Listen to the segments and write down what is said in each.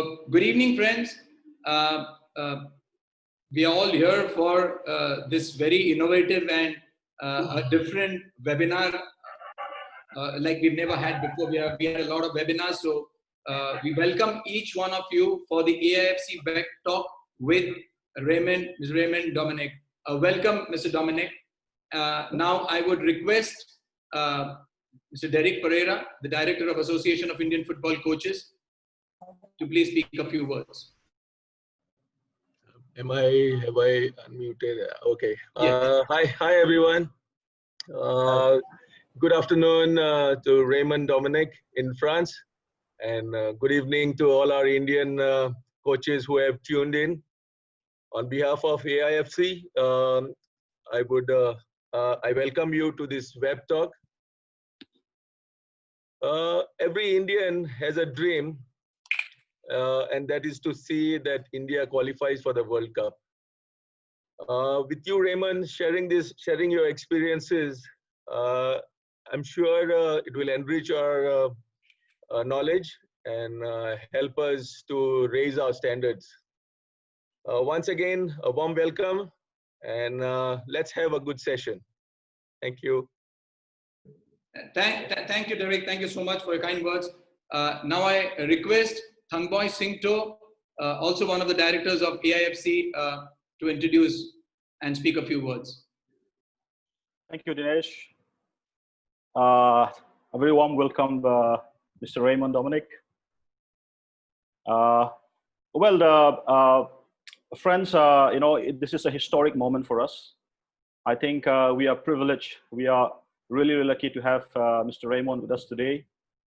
So, good evening, friends. We are all here for this very innovative and a different webinar like we've never had before. We had a lot of webinars, so we welcome each one of you for the AIFC WebTalk with Mr. Raymond Domenech. Welcome, Mr. Domenech. Now, I would request Mr. Derek Pereira, the Director of Association of Indian Football Coaches, to please speak a few words. Have I unmuted? Okay. Yes. Hi everyone. Good afternoon to Raymond Domenech in France, and good evening to all our Indian coaches who have tuned in. On behalf of AIFC, I welcome you to this web talk. Every Indian has a dream, and that is to see that India qualifies for the World Cup. With you, Raymond, sharing your experiences, I'm sure it will enrich our knowledge and help us to raise our standards. Once again, a warm welcome, and let's have a good session. Thank you. Thank you, Derek. Thank you so much for your kind words. Now I request Thangboy Singto, also one of the directors of AIFC, to introduce and speak a few words. Thank you, Dinesh. A very warm welcome, Mr. Raymond Domenech. Friends, this is a historic moment for us. I think we are privileged. We are really, really lucky to have Mr. Raymond with us today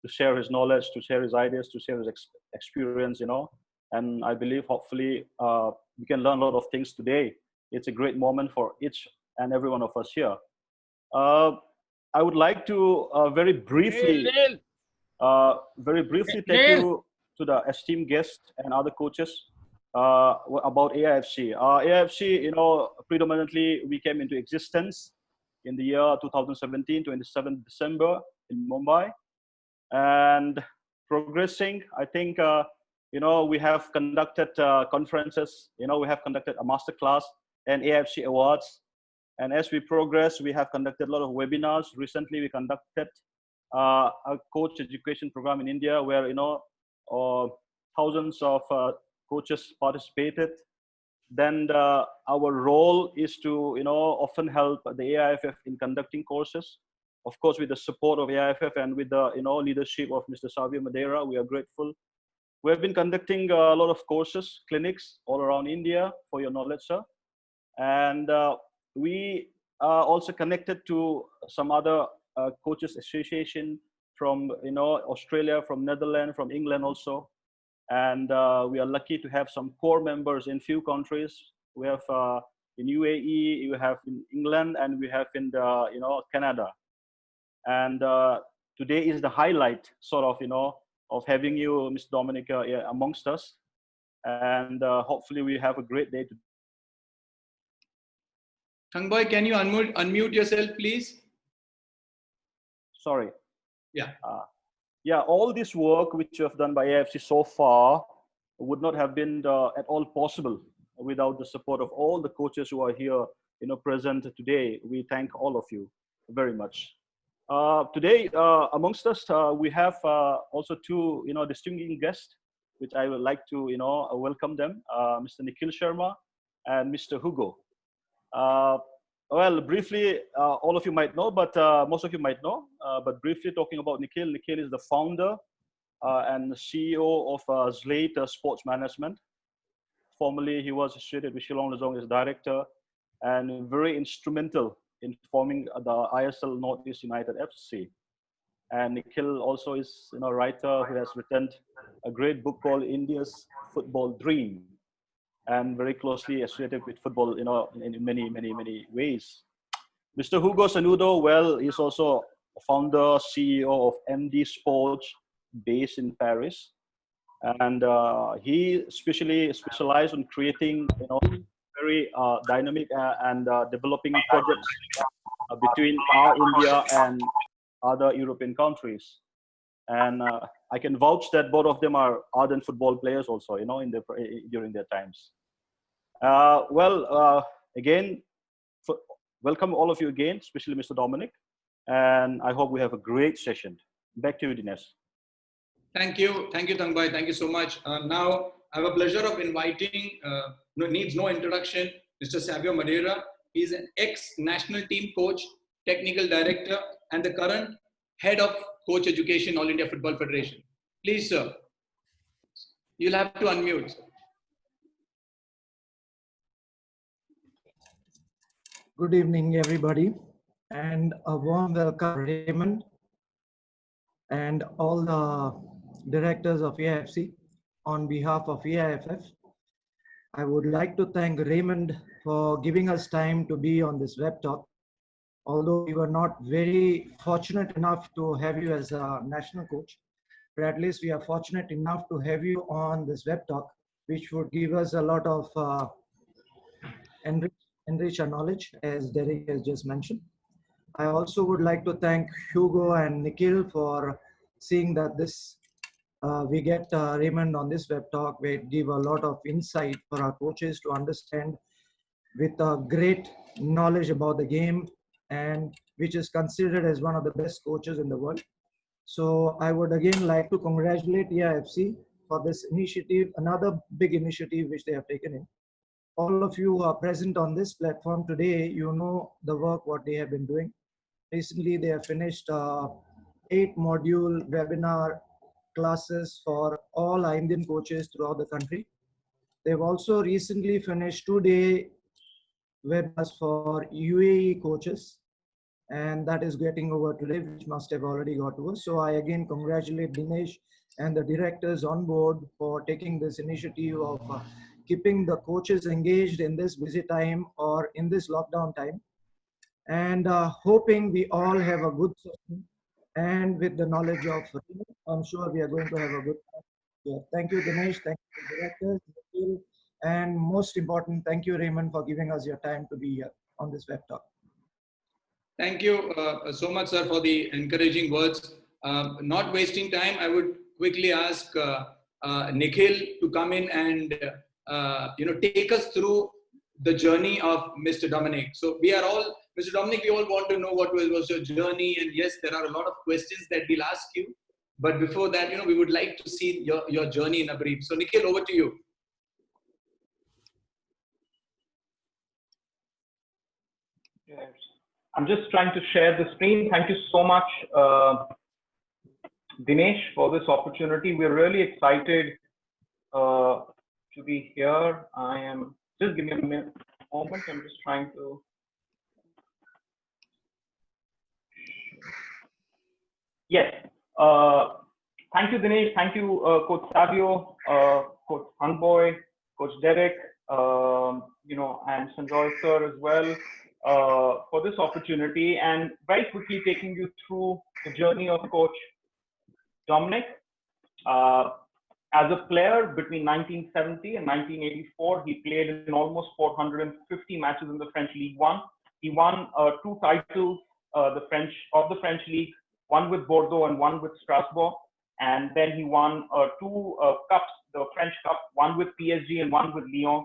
to share his knowledge, to share his ideas, to share his experience, and I believe hopefully we can learn a lot of things today. It's a great moment for each and every one of us here. I would like to very briefly take you to the esteemed guests and other coaches about AIFC. AIFC, predominantly we came into existence in the year 2017, 27th December in Mumbai, and progressing. I think we have conducted conferences. We have conducted a masterclass and AIFC awards. And as we progress, we have conducted a lot of webinars. Recently, we conducted a coach education program in India where, thousands of coaches participated. Then our role is to, often help the AIFF in conducting courses. Of course, with the support of AIFF and with the, leadership of Mr. Savio Madeira, we are grateful. We have been conducting a lot of courses, clinics all around India, for your knowledge, sir. And we are also connected to some other coaches association from Australia, from Netherlands, from England also, and we are lucky to have some core members in few countries. We have in UAE, we have in England, and we have in the Canada. And today is the highlight, sort of of having you, Mr. Domenech, amongst us, and hopefully we have a great day today. Thangboy, can you unmute yourself, please? Sorry. Yeah. Yeah, all this work which you have done by AIFC so far would not have been at all possible without the support of all the coaches who are here, present today. We thank all of you very much. Today, amongst us, we have also two, distinguished guests, which I would like to, welcome them, Mr. Nikhil Sharma and Mr. Hugo. Well, briefly, all of you might know, but most of you might know. But briefly talking about Nikhil, Nikhil is the founder and the CEO of Zidane Sports Management. Formerly, he was associated with Shillong Lezong as director and very instrumental in forming the ISL Northeast United FC. And Nikhil also is a writer who has written a great book called India's Football Dream, and very closely associated with football, in many, many, many ways. Mr. Hugo Sanudo, well, he's also a founder, CEO of MD Sports, based in Paris. And he specialized on creating, very dynamic and developing projects between our India and other European countries. And I can vouch that both of them are ardent football players also, you know, during their times. Again, welcome all of you again, especially Mr. Domenech. And I hope we have a great session. Back to you, Dinesh. Thank you, Thangbhai. Thank you so much. Now, I have a pleasure of inviting, needs no introduction, Mr. Savio Madeira. He's an ex-national team coach, technical director, and the current head of coach education, All India Football Federation. Please, sir, you'll have to unmute. Good evening, everybody, and a warm welcome, Raymond, and all the directors of AIFC. On behalf of AIFF, I would like to thank Raymond for giving us time to be on this web talk. Although we were not very fortunate enough to have you as a national coach, but at least we are fortunate enough to have you on this web talk, which would give us a lot of enrich our knowledge, as Derek has just mentioned. I also would like to thank Hugo and Nikhil for seeing that we get Raymond on this web talk, where it give a lot of insight for our coaches to understand with a great knowledge about the game, and which is considered as one of the best coaches in the world. So I would again like to congratulate AIFC for this initiative, another big initiative which they have taken in. All of you who are present on this platform today, you know the work what they have been doing. Recently, they have finished 8-module webinar classes for all Indian coaches throughout the country. They've also recently finished 2-day webinars for UAE coaches, and that is getting over today, which must have already got to us. So I again congratulate Dinesh and the directors on board for taking this initiative of keeping the coaches engaged in this busy time or in this lockdown time, and hoping we all have a good session. And with the knowledge of Raymond, I'm sure we are going to have a good time. Yeah. Thank you, Dinesh. Thank you, directors, Nikhil, and most important, thank you, Raymond, for giving us your time to be here on this web talk. Thank you so much, sir, for the encouraging words. Not wasting time, I would quickly ask Nikhil to come in and take us through the journey of Mr. Domenech. So we are all, Mr. Domenech, we all want to know what was your journey, and yes, there are a lot of questions that we'll ask you. But before that, we would like to see your journey in a brief. So Nikhil, over to you. Yes. I'm just trying to share the screen. Thank you so much, Dinesh, for this opportunity. We're really excited to be here. Just give me a moment. I'm just trying to. Yes. Thank you, Dinesh. Thank you, Coach Savio, Coach Thangbhai, Coach Derek, and Sanjoy sir as well, for this opportunity, and very quickly taking you through the journey of Coach Domenech. As a player between 1970 and 1984, he played in almost 450 matches in the French League One. He won 2 titles of the French League, one with Bordeaux and one with Strasbourg. And then he won 2 cups, the French Cup, one with PSG and one with Lyon.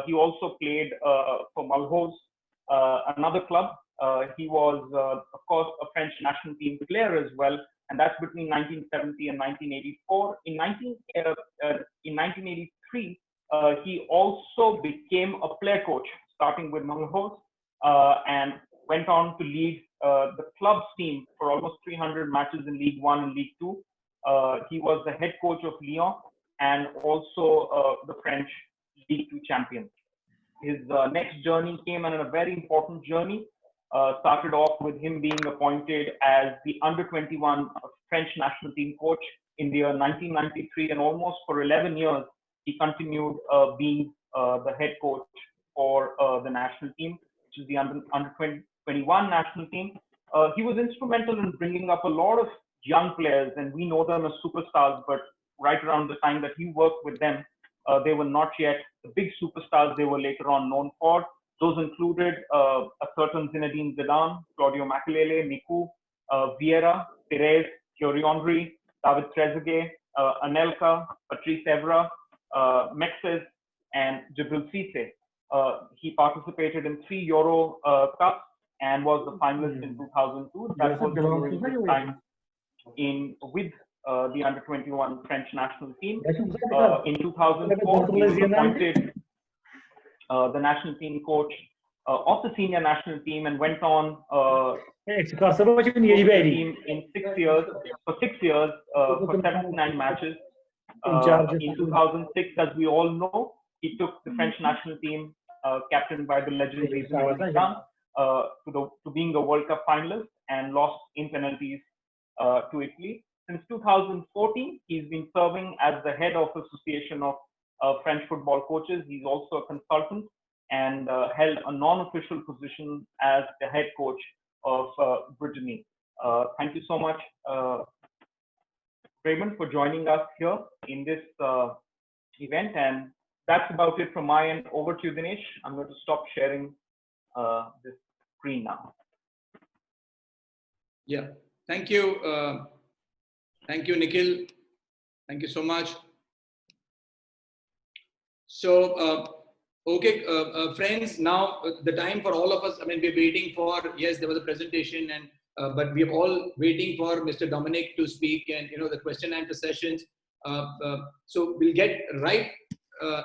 He also played for Mulhouse, another club. He was, of course, a French national team player as well, and that's between 1970 and 1984. In 1983, he also became a player coach, starting with Mulhouse, and went on to lead the club's team for almost 300 matches in League One and League Two. He was the head coach of Lyon and also the French League Two champion. His next journey came on a very important journey. Started off with him being appointed as the under-21 French national team coach in the year 1993, and almost for 11 years, he continued being the head coach for the national team, which is the under-21 national team. He was instrumental in bringing up a lot of young players, and we know them as superstars, but right around the time that he worked with them, they were not yet the big superstars they were later on known for. Those included a certain Zinedine Zidane, Claudio Makelele, Miku, Vieira, Perez, Thierry Henry, David Trezeguet, Anelka, Patrice Evra, Mexes, and Jibril Cisse. He participated in 3 Euro Cups and was the finalist in 2002. That was during his time with the under-21 French national team. In 2004, he was appointed the national team coach of the senior national team and went on the team in 6 years, for 79 matches. In 2006, as we all know, he took the French national team, captained by the legendary Zidane, to being a World Cup finalist and lost in penalties to Italy. Since 2014, he's been serving as the head of the Association of French Football Coaches. He's also a consultant and held a non-official position as the head coach of Brittany. Thank you so much, Raymond, for joining us here in this event. And that's about it from my end. Over to you, Dinesh. I'm going to stop sharing this screen now. Yeah, thank you. Thank you, Nikhil. Thank you so much. So, okay, friends, now the time for all of us, I mean, we're waiting for, yes, there was a presentation, and but we're all waiting for Mr. Domenech to speak and, you know, the question and answer sessions. So we'll get right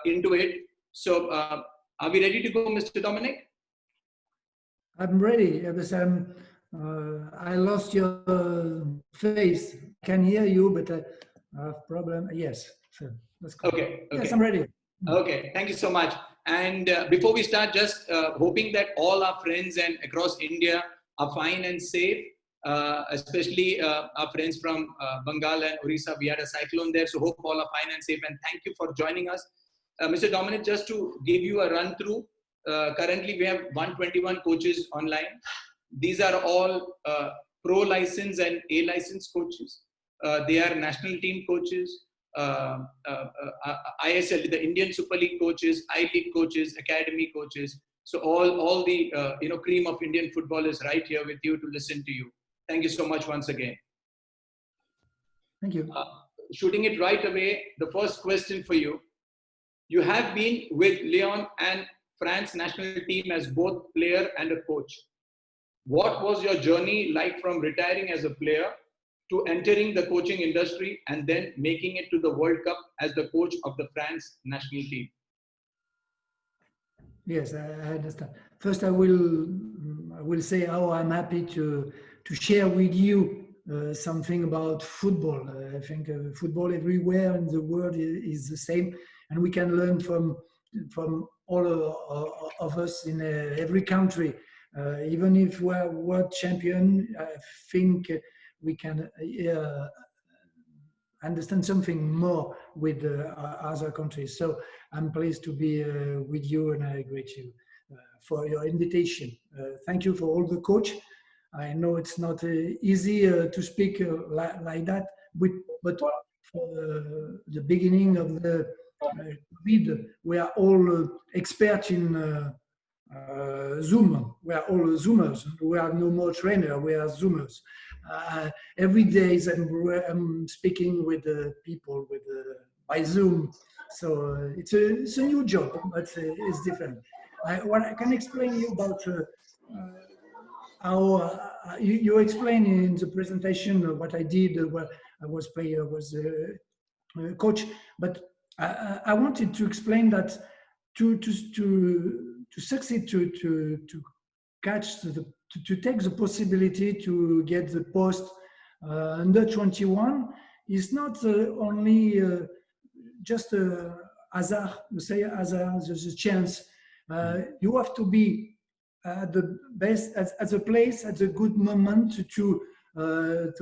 into it. So are we ready to go, Mr. Domenech? I'm ready, because I lost your face. I can hear you, but I have problem. Yes, so let's go. Okay. Yes, I'm ready. Okay, thank you so much. And before we start, just hoping that all our friends and across India are fine and safe, especially our friends from Bengal and Orissa. We had a cyclone there, so hope all are fine and safe. And thank you for joining us. Mr. Domenech, just to give you a run through, currently we have 121 coaches online. These are all pro license and A license coaches. They are national team coaches, ISL, the Indian Super League coaches, I-League coaches, academy coaches. So all the cream of Indian football is right here with you to listen to you. Thank you so much once again. Thank you. Shooting it right away, the first question for you. You have been with Lyon and France national team as both player and a coach. What was your journey like from retiring as a player to entering the coaching industry and then making it to the World Cup as the coach of the France national team? Yes, I understand. First, I will say how I'm happy to share with you something about football. I think football everywhere in the world is the same, and we can learn from all of us in every country. Even if we're world champion, I think we can understand something more with other countries. So I'm pleased to be with you, and I greet you for your invitation. Thank you for all the coach. I know it's not easy to speak like that, but for the beginning of the COVID, we are all experts in Zoom. We are all Zoomers. We are no more trainer. We are Zoomers. Every day I'm speaking with people by Zoom. So it's a new job, but it's different. What I can explain you about how you explained in the presentation what I did. Well, I was player, was coach, but I wanted to explain that to succeed to catch to take the possibility to get the post under 21 is not only just a hazard. You say hazard, there's a chance. You have to be at the best, at the place, at the good moment to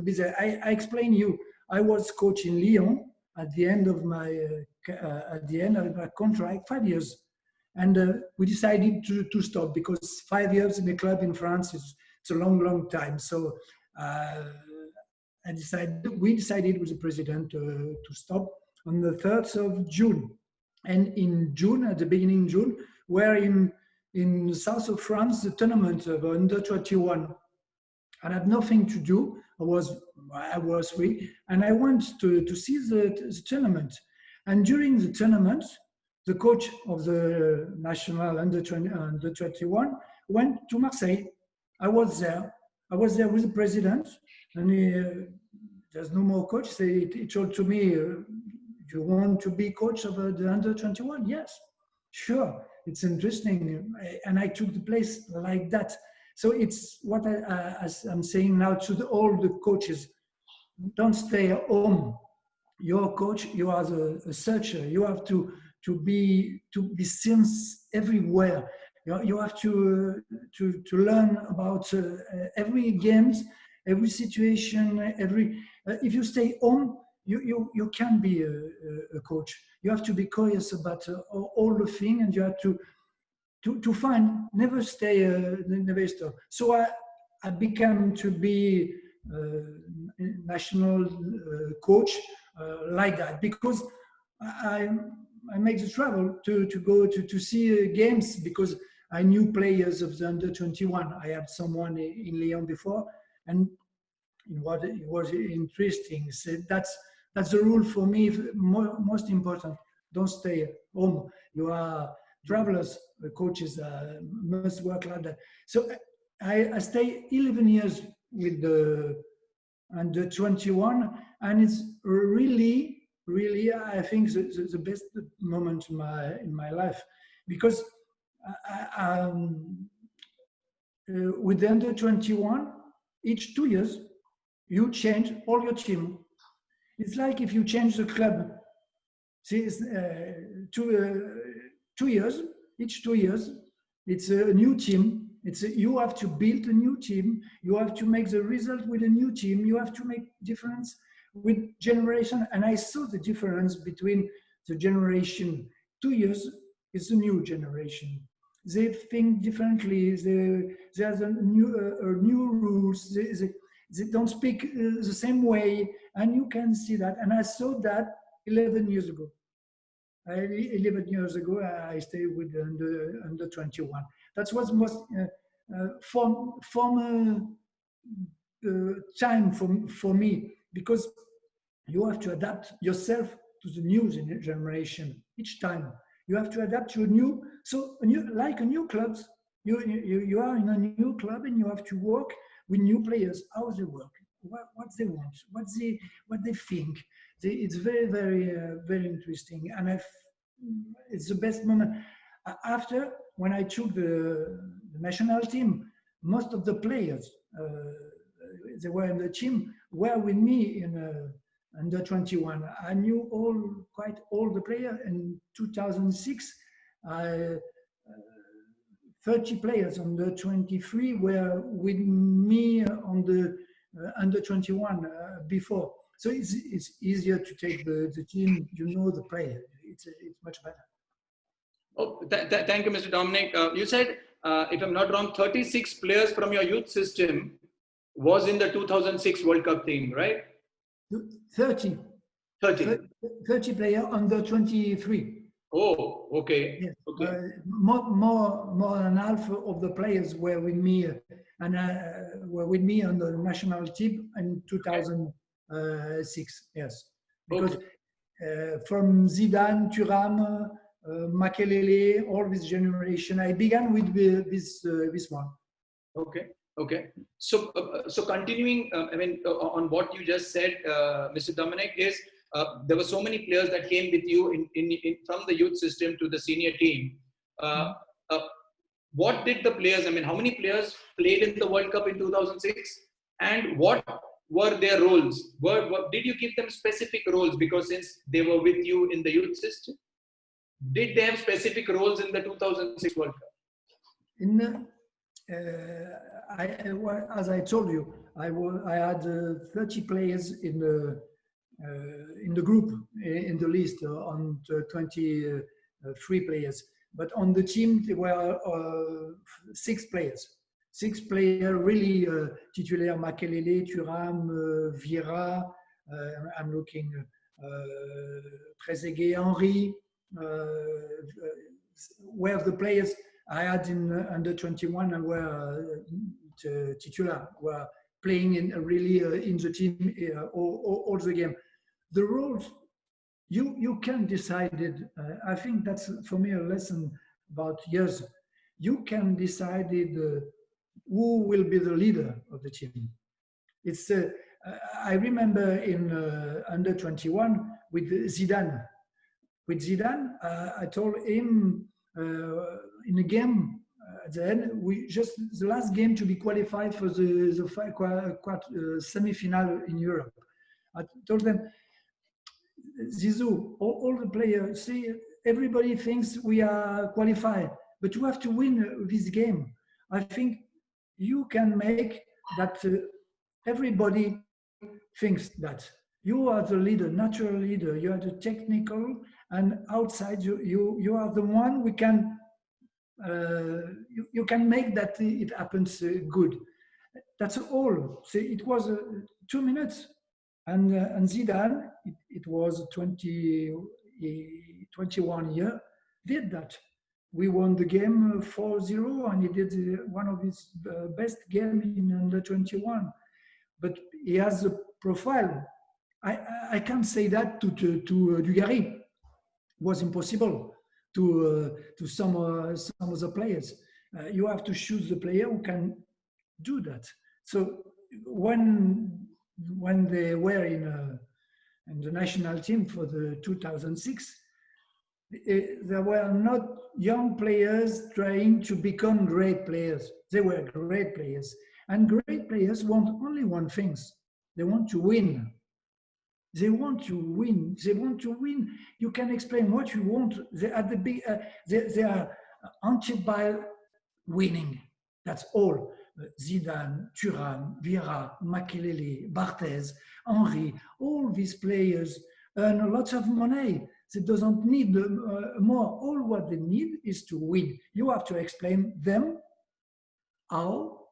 be there. I explain you. I was coach in Lyon at the end of my contract, 5 years. And we decided to stop because 5 years in a club in France it's a long time. So we decided with the president to stop on the 3rd of June. And in June, at the beginning of June, we're in the south of France, the tournament of under 21. I had nothing to do. I was 3, and I went to see the tournament. And during the tournament, the coach of the national under 21 went to Marseille. I was there with the president, and there's no more coach. He told to me, "You want to be coach of the under 21?" Yes, sure. It's interesting, and I took the place like that. So it's what as I'm saying now to all the coaches: don't stay at home. You're a coach. You are a searcher. You have to be seen everywhere. You have to learn about every games, every situation, every. If you stay home, you can be a coach. You have to be curious about all the things, and you have to find. Never stay. Never stop. So I became to be national coach like that, because I make the travel to go to see games, because I knew players of the under 21. I had someone in Lyon before, and it was interesting. So that's the rule for me. Most important, don't stay home. You are travelers, coaches must work like that. So I stay 11 years with the under 21, and it's really I think the best moment in my life, because with the under 21, each 2 years you change all your team. It's like if you change the club. See, it's 2 years, each 2 years, it's a new team. You have to build a new team. You have to make the result with a new team. You have to make difference with generation. And I saw the difference between the generation 2 years is a new generation. They think differently. There's a new rules. They don't speak the same way, and you can see that. And I saw that 11 years ago. 11 years ago, I stayed with under 21. That was most former time for me, because you have to adapt yourself to the new generation each time. You have to adapt to a new, like a new clubs. You are in a new club, and you have to work with new players. How they work, what they want, what they think. It's very, very, very interesting, and it's the best moment. After, when I took the national team, most of the players they were in the team were with me in under 21. I knew quite all the players. In 2006, 30 players under 23 were with me on the under 21 before. So it's easier to take the team. You know the player. It's much better. Oh, thank you, Mr. Domenech. You said, if I'm not wrong, 36 players from your youth system was in the 2006 World Cup team, right? 30 players under 23. Oh, okay. Yes. Okay. More than half of the players were with me, and were with me on the national team in 2006. Yes, because from Zidane, Thuram, Makelele, all this generation, I began with this one. Okay. Okay. So, continuing, I mean, on what you just said, Mr. Domenech, is there were so many players that came with you from the youth system to the senior team. What did the players, I mean, how many players played in the World Cup in 2006? And what were their roles? Did you give them specific roles? Because since they were with you in the youth system, did they have specific roles in the 2006 World Cup? As I told you, I had 30 players in the group, in the list, on 23 players. But on the team, there were 6 players. 6 players really titulaire: Makelele, Thuram, Vieira. I'm looking, Trezeguet, Henry. Where the players I had in under 21 and were titular, were playing in really in the team all the game. The roles you can decide it. I think that's for me a lesson about years. You can decide it, who will be the leader of the team. It's I remember in under 21 with Zidane. With Zidane, I told him in a game at the end, the last game to be qualified for the semi-final in Europe. I told them, Zizou, all the players, see, everybody thinks we are qualified, but you have to win this game. I think you can make that everybody thinks that. You are the leader, natural leader, you are the technical, and outside you are the one we can, you can make that it happens good. That's all. So it was 2 minutes. And Zidane, it was 21 years, did that. We won the game 4-0, and he did one of his best games in under 21. But he has a profile. I can't say that to Dugarry. It was impossible to some of the players. You have to choose the player who can do that. So when they were in the national team for the 2006, there were not young players trying to become great players. They were great players. And great players want only one thing. They want to win. They want to win. They want to win. You can explain what you want. They are haunted by winning. That's all. Zidane, Thuram, Vieira, Makelele, Barthez, Henry, all these players earn a lot of money. They don't need more. All what they need is to win. You have to explain them how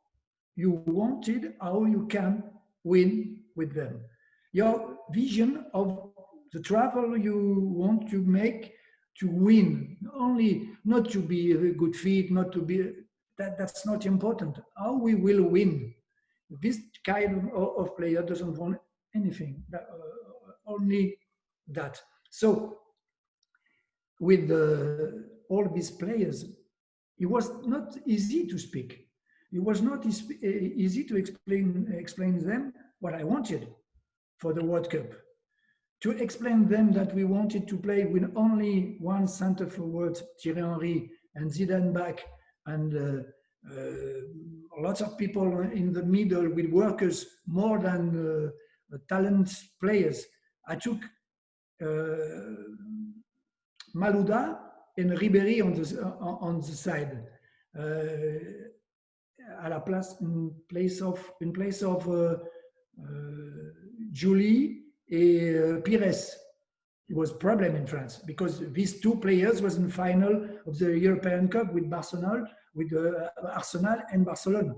you wanted, how you can win with them. Your vision of the travel you want to make to win, only not to be a good fit, not to be, that's not important. How we will win. This kind of player doesn't want anything, only that. So with all these players, it was not easy to speak. It was not easy to explain them what I wanted for the World Cup. To explain them that we wanted to play with only one center forward, Thierry Henry, and Zidane back, and lots of people in the middle with workers more than talent players. I took Malouda and Ribéry on the side. À la place, in place of Julie and Pires. It was a problem in France because these two players was in the final of the European Cup with Arsenal and Barcelona.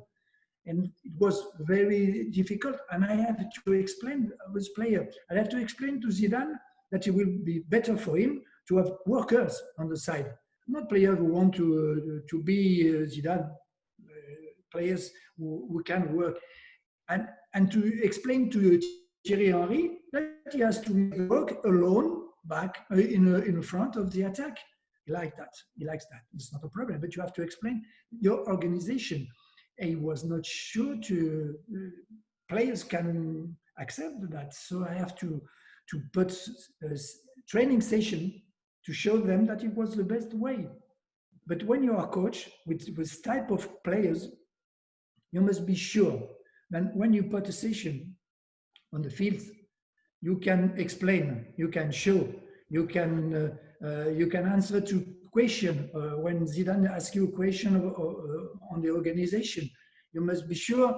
And it was very difficult. And I had to explain this player. I had to explain to Zidane that it will be better for him to have workers on the side, not players who want to be Zidane, players who can work. And to explain to Thierry Henry that he has to work alone back in front of the attack. He likes that. He likes that. It's not a problem, but you have to explain your organization. And he was not sure players can accept that. So I have to put a training session to show them that it was the best way. But when you are a coach with this type of players, you must be sure that when you put a session on the field, you can explain, you can show, you can answer to question. When Zidane asks you a question on the organization, you must be sure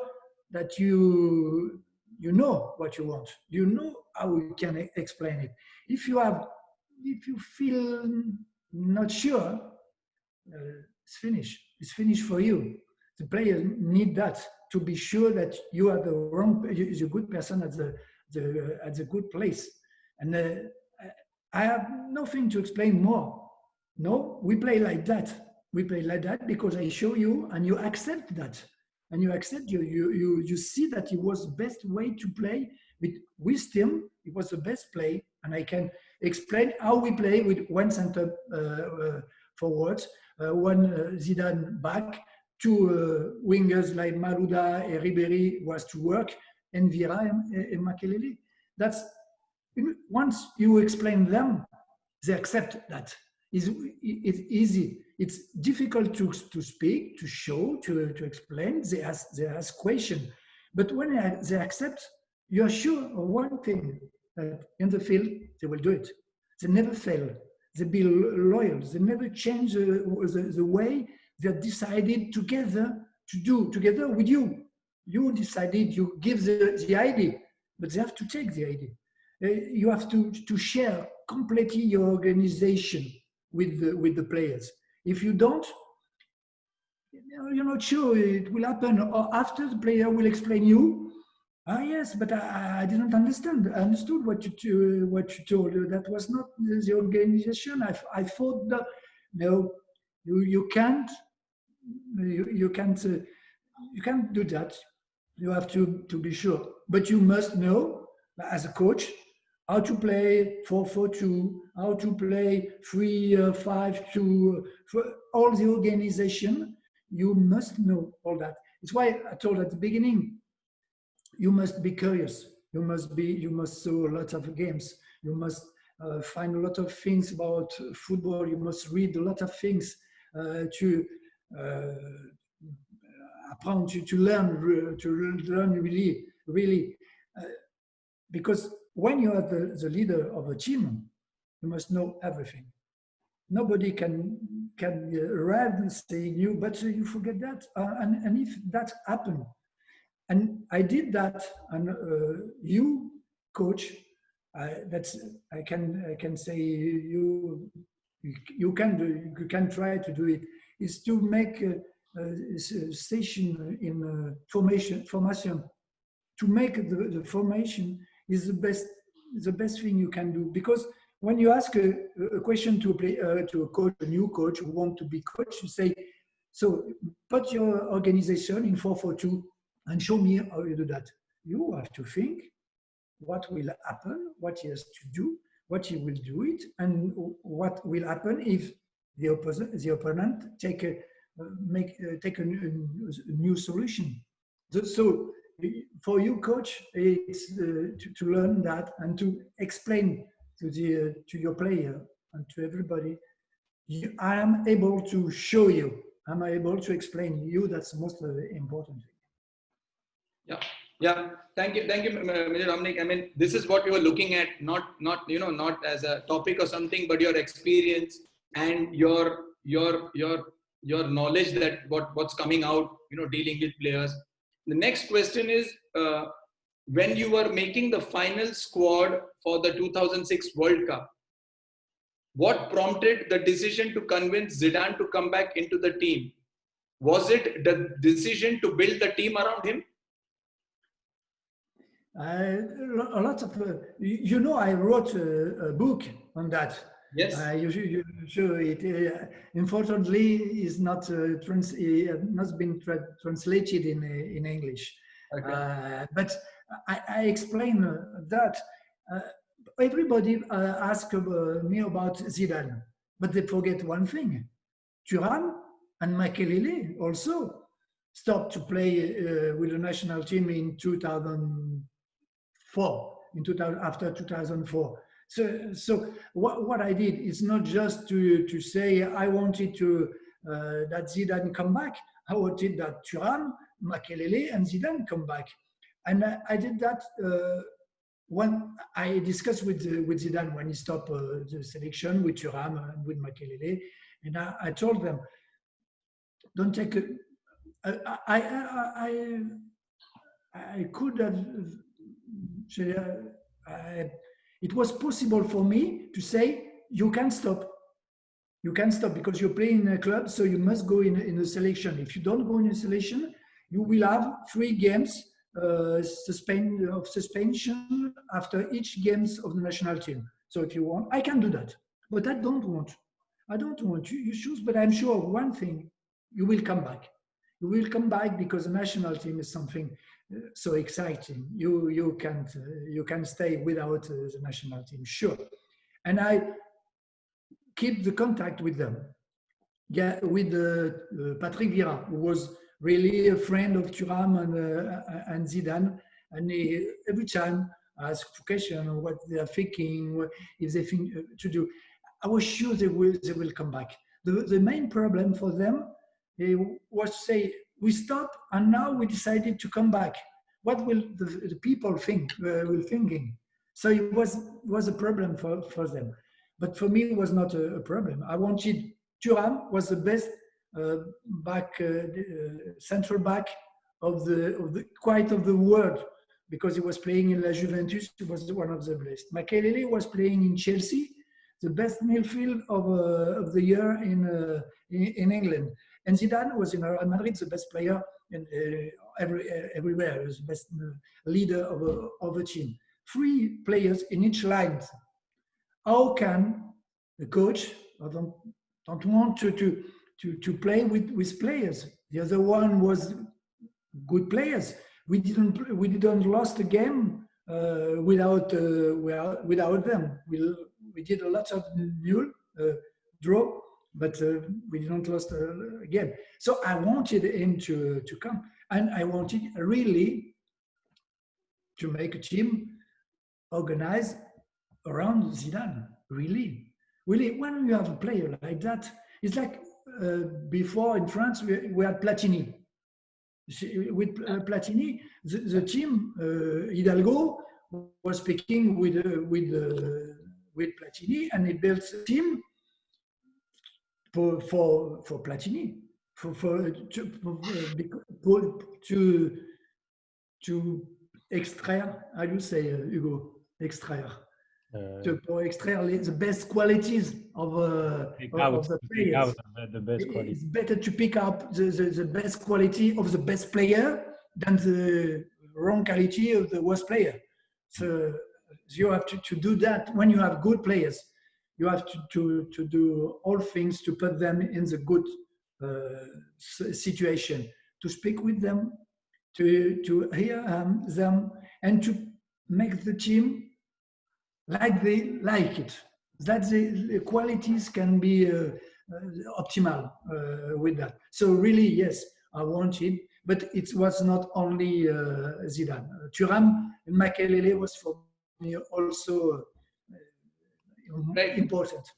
that you know what you want. You know how you can explain it. If you feel not sure, it's finished. It's finished for you. The players need that to be sure that you are the good person at the good place. And I have nothing to explain more. No, we play like that. We play like that because I show you and you accept that. and you accept, you see that it was the best way to play with wisdom. It was the best play, and I can explain how we play with one center forward, one Zidane back, two wingers like Malouda and Ribéry was to work, and Vieira and Makelele. That's, once you explain them, they accept that. It's easy. It's difficult to speak, to show, to explain. They ask questions. But when they accept, you're sure of one thing, that in the field, they will do it. They never fail. They be loyal. They never change the way they decided together to do, together with you. You decided, you give the idea, but they have to take the idea. You have to share completely your organization with the players. If you don't, you're not sure it will happen. Or after the player will explain you, yes, but I didn't understand. I understood what you told. That was not the organization. I thought that no, you can't do that. You have to be sure. But you must know, as a coach, how to play 4-4-2, how to play 3-5-2, for all the organization. You must know all that. It's why I told at the beginning, you must be curious. You must saw a lot of games. You must find a lot of things about football. You must read a lot of things to learn really. Because when you are the leader of a team, you must know everything. Nobody can arrive and say you, but you forget that. And if that happened, and I did that, and you, coach, I can say you can try to do it. Is to make a station in formation. To make the formation is the best thing you can do, because when you ask a question to a coach, a new coach who want to be coach, you say, so put your organization in 4-4-2 and show me how you do that. You have to think what will happen, what he has to do, what he will do it, and what will happen if the opponent take a new solution. So for you, coach, it's to learn that and to explain to your player and to everybody. I am able to show you. I'm able to explain you. That's the most important thing. Yeah. Thank you, Mr. Domenech. I mean, this is what we were looking at, not as a topic or something, but your experience and your knowledge that what's coming out, dealing with players. The next question is, when you were making the final squad for the 2006 World Cup, what prompted the decision to convince Zidane to come back into the team? Was it the decision to build the team around him? A lot of, I wrote a book on that. Yes. You sure it unfortunately is not not been translated in English. Okay. But I explain that everybody asks me about Zidane, but they forget one thing: Thuram and Makelele also stopped to play with the national team in 2004. After 2004. So what I did is not just to say I wanted to that Zidane come back. I wanted that Thuram, Makelele, and Zidane come back, and I did that when I discussed with Zidane when he stopped the selection with Thuram and with Makelele, and I told them, don't take it. I could have. It was possible for me to say, you can stop. You can stop because you're playing in a club, so you must go in a selection. If you don't go in a selection, you will have 3 games suspension after each games of the national team. So if you want, I can do that. But I don't want. I don't want you choose, but I'm sure of one thing, you will come back. You will come back because the national team is something so exciting. You can stay without the national team, sure. And I keep the contact with them. Yeah, with Patrick Vieira, who was really a friend of Thuram and Zidane, and every time I ask question on what they are thinking, if they think to do, I was sure they will come back. The main problem for them was to say, we stopped and now we decided to come back. What will the people think? Will thinking? So it was a problem for them, but for me it was not a problem. I wanted. Thuram was the best central back of the world, because he was playing in La Juventus. He was one of the best. Makelele was playing in Chelsea, the best midfield of the year in England. And Zidane was in Real Madrid, the best player everywhere. He was the best leader of a team. 3 players in each line. How can the coach, I don't want to play with players? The other one was good players. We didn't lost a game without them. We did a lot of nil draw, but we didn't lost a game. So I wanted him to come, and I wanted really to make a team organized around Zidane. Really, when you have a player like that, it's like before in France we had Platini. With Platini, the team Hidalgo was speaking with Platini, and he built a team for Platini to extraire. How do you say, Hugo? Extraire. To extract the best qualities of the players. The best quality. It's better to pick up the best quality of the best player than the wrong quality of the worst player. So you have to do that. When you have good players, you have to do all things to put them in the good situation, to speak with them, to hear them, and to make the team like they like it, that the qualities can be optimal with that. So really, yes, I wanted, but it was not only Zidane. Thuram and Makelele was for me also important.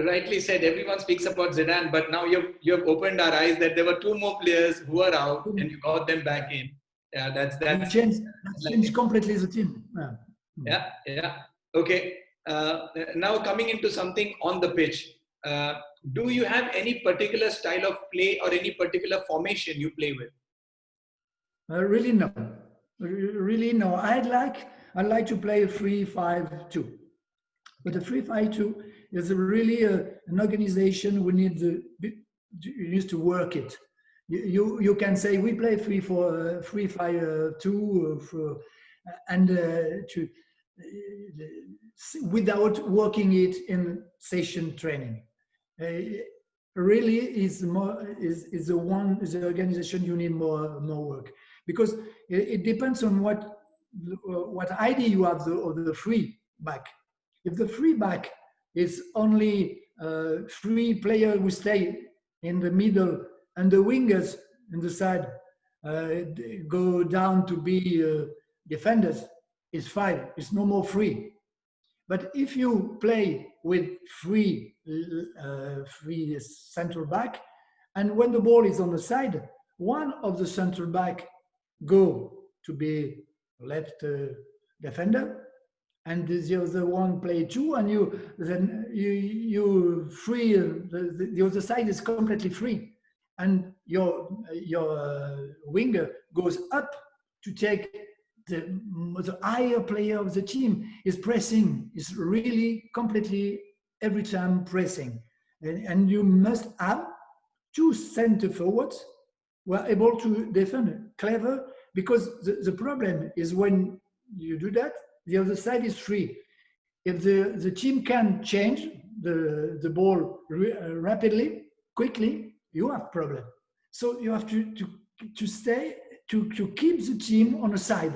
Rightly said. Everyone speaks about Zidane, but now you have opened our eyes that there were 2 more players who were out, and you got them back in. Yeah, that's changed completely the team. Yeah. Okay, now coming into something on the pitch, do you have any particular style of play or any particular formation you play with? Really no. I'd like to play a 3-5-2, but the 3-5-2 is really an organization. We need to work it. You can say we play 3-5-2 and without working it in session training. Really is the organization you need more work, because it depends on what idea you have of the free back. If the free back is only 3 players who stay in the middle and the wingers in the side go down to be defenders, it's 5. It's no more 3. But if you play with 3 central back, and when the ball is on the side, one of the central back go to be left defender, and the other one play 2, and you free. The other side is completely free, and your winger goes up to take. The higher player of the team is pressing, is really completely every time pressing. And you must have 2 center forwards who are able to defend. Clever, because the problem is when you do that, the other side is free. If the team can change the ball rapidly, quickly, you have problem. So you have to stay, to keep the team on the side.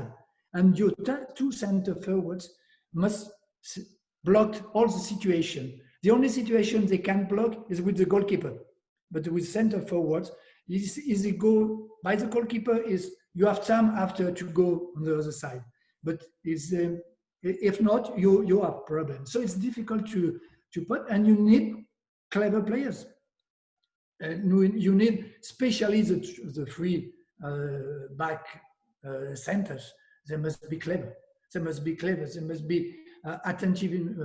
And your two center forwards must block all the situation. The only situation they can block is with the goalkeeper. But with center forwards, easy go by the goalkeeper is you have time after to go on the other side. But if not, you have problems. So it's difficult to put, and you need clever players. You need, especially the three back centers. They must be clever. They must be clever. They must be attentive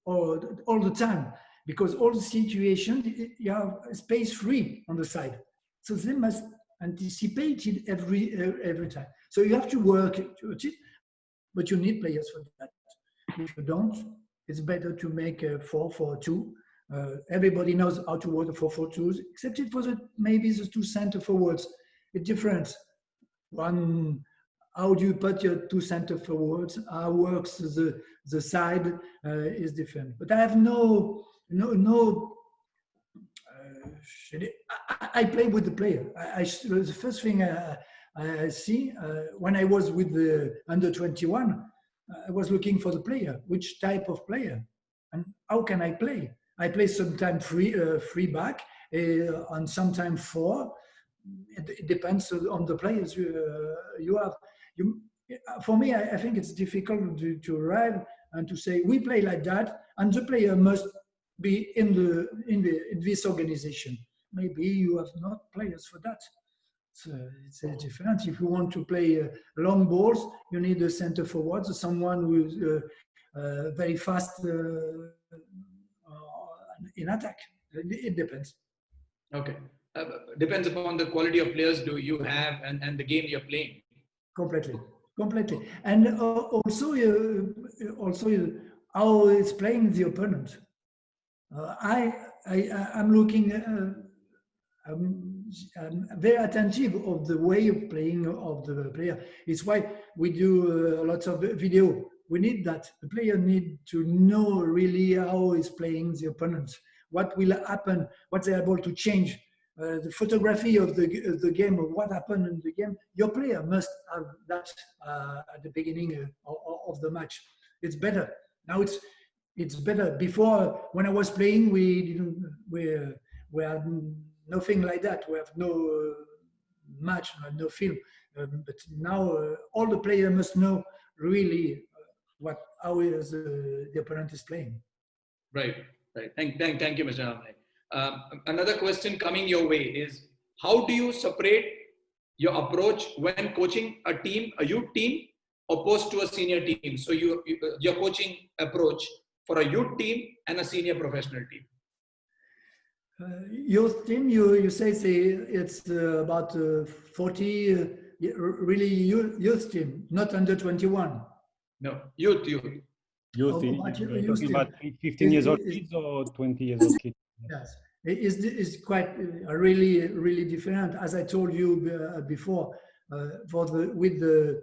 all the time, because all the situations you have space free on the side. So they must anticipate it every time. So you have to work to it, but you need players for that. If you don't, it's better to make a 4-4-2. Everybody knows how to work the 4-4-2s, except it was maybe the two center forwards. It's different. One, how do you put your two center forwards? How works the side is different. But I have no. I play with the player. The first thing I see when I was with the under-21, I was looking for the player. Which type of player, and how can I play? I play sometimes free back, and sometimes 4. It depends on the players you have. For me, I think it's difficult to arrive and to say we play like that, and the player must be in this organization. Maybe you have not players for that. It's different. If you want to play long balls, you need a center forward, someone who is very fast in attack. It depends. Okay. Depends upon the quality of players do you have and the game you're playing. Completely. And also how it's playing the opponent. I'm looking. I'm very attentive of the way of playing of the player. It's why we do lots of video. We need that. The player need to know really how he's playing the opponent. What will happen? What they're able to change. The photography of the game, of what happened in the game. Your player must have that at the beginning of the match. It's better. Now it's better. Before, when I was playing, we had nothing like that. We have no match, no film. But now all the players must know really how the opponent is playing. Right. Thank you, Mr. Domenech. Another question coming your way is, how do you separate your approach when coaching a youth team opposed to a senior team? So your coaching approach for a youth team and a senior professional team. Youth team, you say it's about 40 really youth team, not under 21. No, youth. You're talking about 15 years old kids or 20 years old kids? Yes, it's quite really different. As I told you before, with the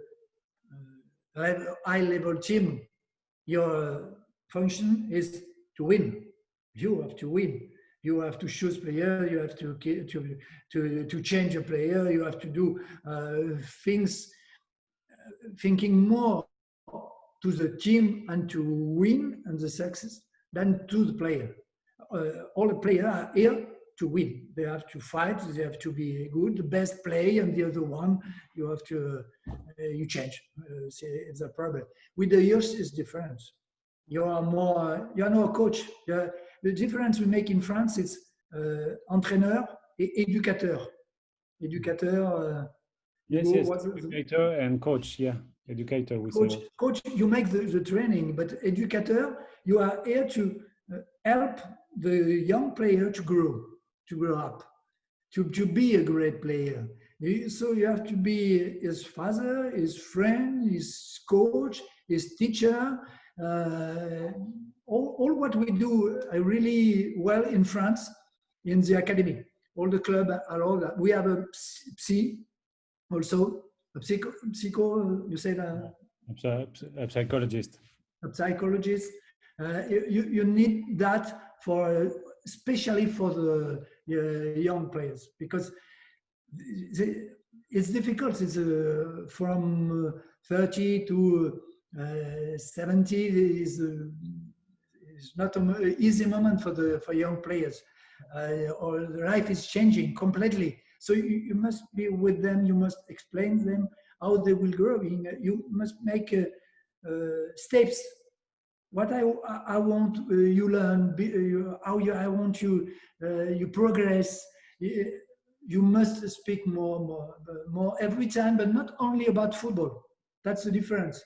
high level team, your function is to win. You have to win. You have to choose player. You have to change a player. You have to do things, thinking more to the team and to win and the success than to the player. All the players are here to win. They have to fight. They have to be good. The best play, and the other one you have to you change. It's a problem. With the youth, it's different. You are not a coach. The difference we make in France is entraîneur et éducateur. Éducateur. Yes. Educator and coach. Yeah, educator. Coach, you make the training, but educator, you are here to help the young player to grow up, to be a great player. So you have to be his father, his friend, his coach, his teacher. All what we do really well in France, in the academy. All the club are all that. We have a also a psycho. You say that? A psychologist. A psychologist. You need that for especially for the young players, because it's difficult. It's from 30 to 70 is not an easy moment for young players. Or life is changing completely. So you must be with them. You must explain them how they will grow. You must make steps. What I want you learn, I want you progress. You must speak more every time, but not only about football. That's the difference.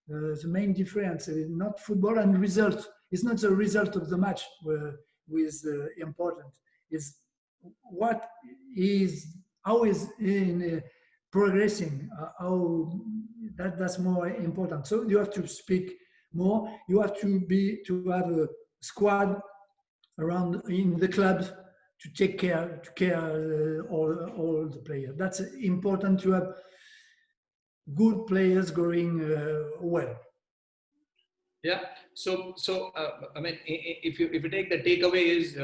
The main difference is not football and result. It's not the result of the match who is important. It's what is, how is in progressing. That's more important. So you have to speak more. You have to have a squad around in the clubs to take care all the players. That's important to have good players going well. Yeah. So I mean, if you take the takeaway is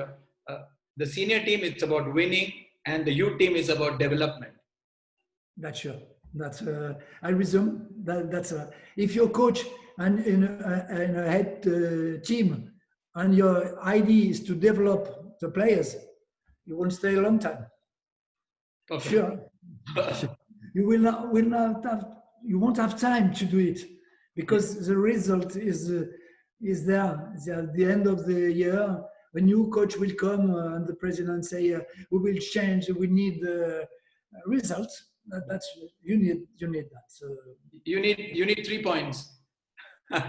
the senior team, it's about winning, and the youth team is about development. That's sure. That's I resume. That's if you're coach and in a head team, and your idea is to develop the players, you won't stay a long time. Perfect. Sure. You will not have. You won't have time to do it because the result is there. At the end of the year, a new coach will come and the president say, "We will change. We need results." That's you need that. So you need 3 points.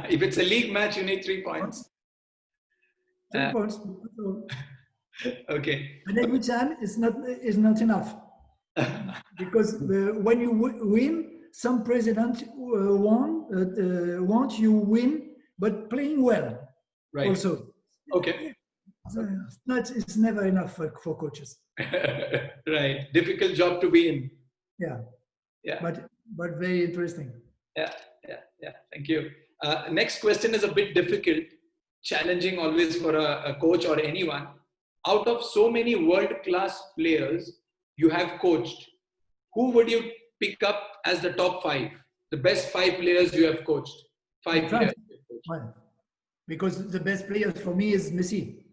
If it's a league match, you need 3 points. 3 points. Okay. And every time is not enough because when you win, some president want you win, but playing well. Right. Also. Okay. It's never enough for coaches. Right. Difficult job to be in. Yeah. Yeah. But very interesting. Yeah. Thank you. Next question is a bit difficult, challenging always for a coach or anyone. Out of so many world-class players you have coached, who would you pick up as the top 5, the best 5 players you have coached? 5 players. Because the best player for me is Messi.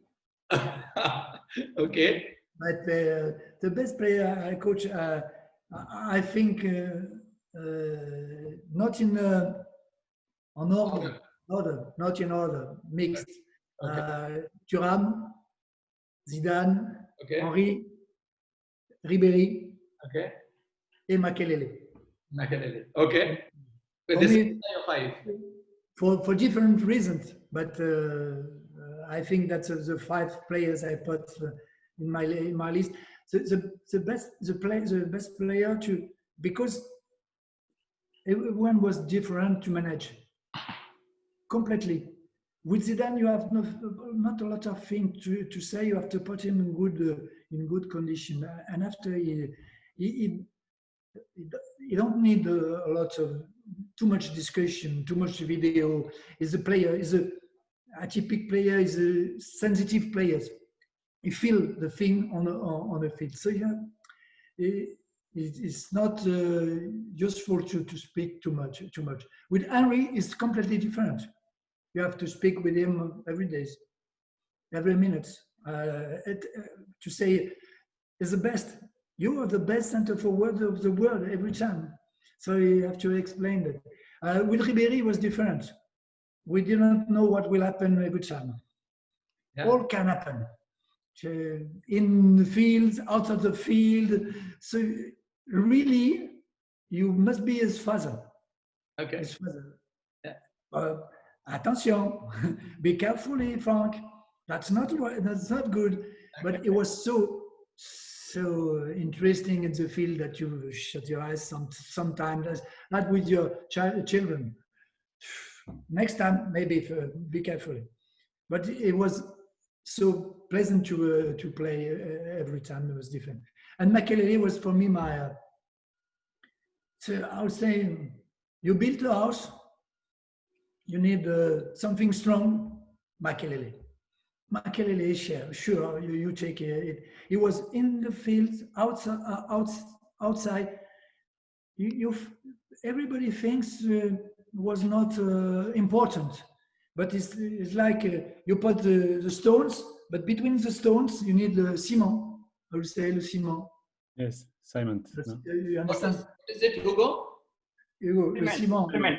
Okay. But the best player I coach, I think, not in not in order, mixed. Okay. Thuram, Zidane, Okay. Henry, Ribéry, Okay. et Makelele. Okay. But this is your 5. For different reasons, but I think that's the 5 players I put in my list. The best player to, because everyone was different to manage completely. With Zidane, you have not a lot of things to say. You have to put him in good condition, and after he don't need a lot of too much discussion, too much video. Is a player, is a atypical player, is a sensitive player. He feel the thing on the field. So yeah, it's not useful to speak too much. With Henry, it's completely different. You have to speak with him every day, every minute. To say, is the best. You are the best center forward of the world every time. So you have to explain that. With Ribéry, was different. We didn't know what will happen every time. Yeah. All can happen. In the field, out of the field. So really, you must be his father. Okay. His father. Yeah. Attention, be careful, Frank. That's not good. But it was so interesting in the field that you shut your eyes sometimes, not with your children. Next time, maybe be careful. But it was so pleasant to play every time. It was different. And Makelele was for me my. So I would say, you built a house. You need something strong, Makelele. Makelele, sure, you take it. He was in the field, outside. Everybody thinks was not important, but it's like you put the stones, but between the stones you need the ciment. I would say le ciment. Yes, cement. No? You understand? What is it, Hugo? Hugo, the cement. Cement.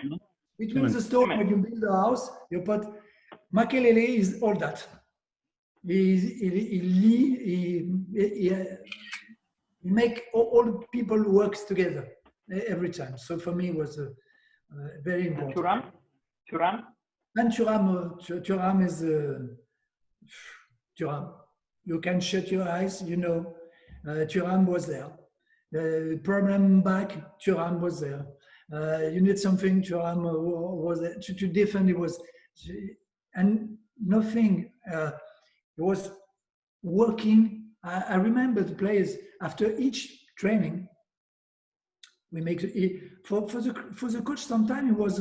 Between the stone, when you build a house, you put Makelele is all that. He make all people works together every time. So for me, it was very important. Thuram? And Thuram is Thuram. You can shut your eyes, you know. Thuram was there. The problem back, Thuram was there. You need something, Thuram was there. To defend, it was, and nothing. It was working. I remember the players after each training. We make for the coach. Sometimes it was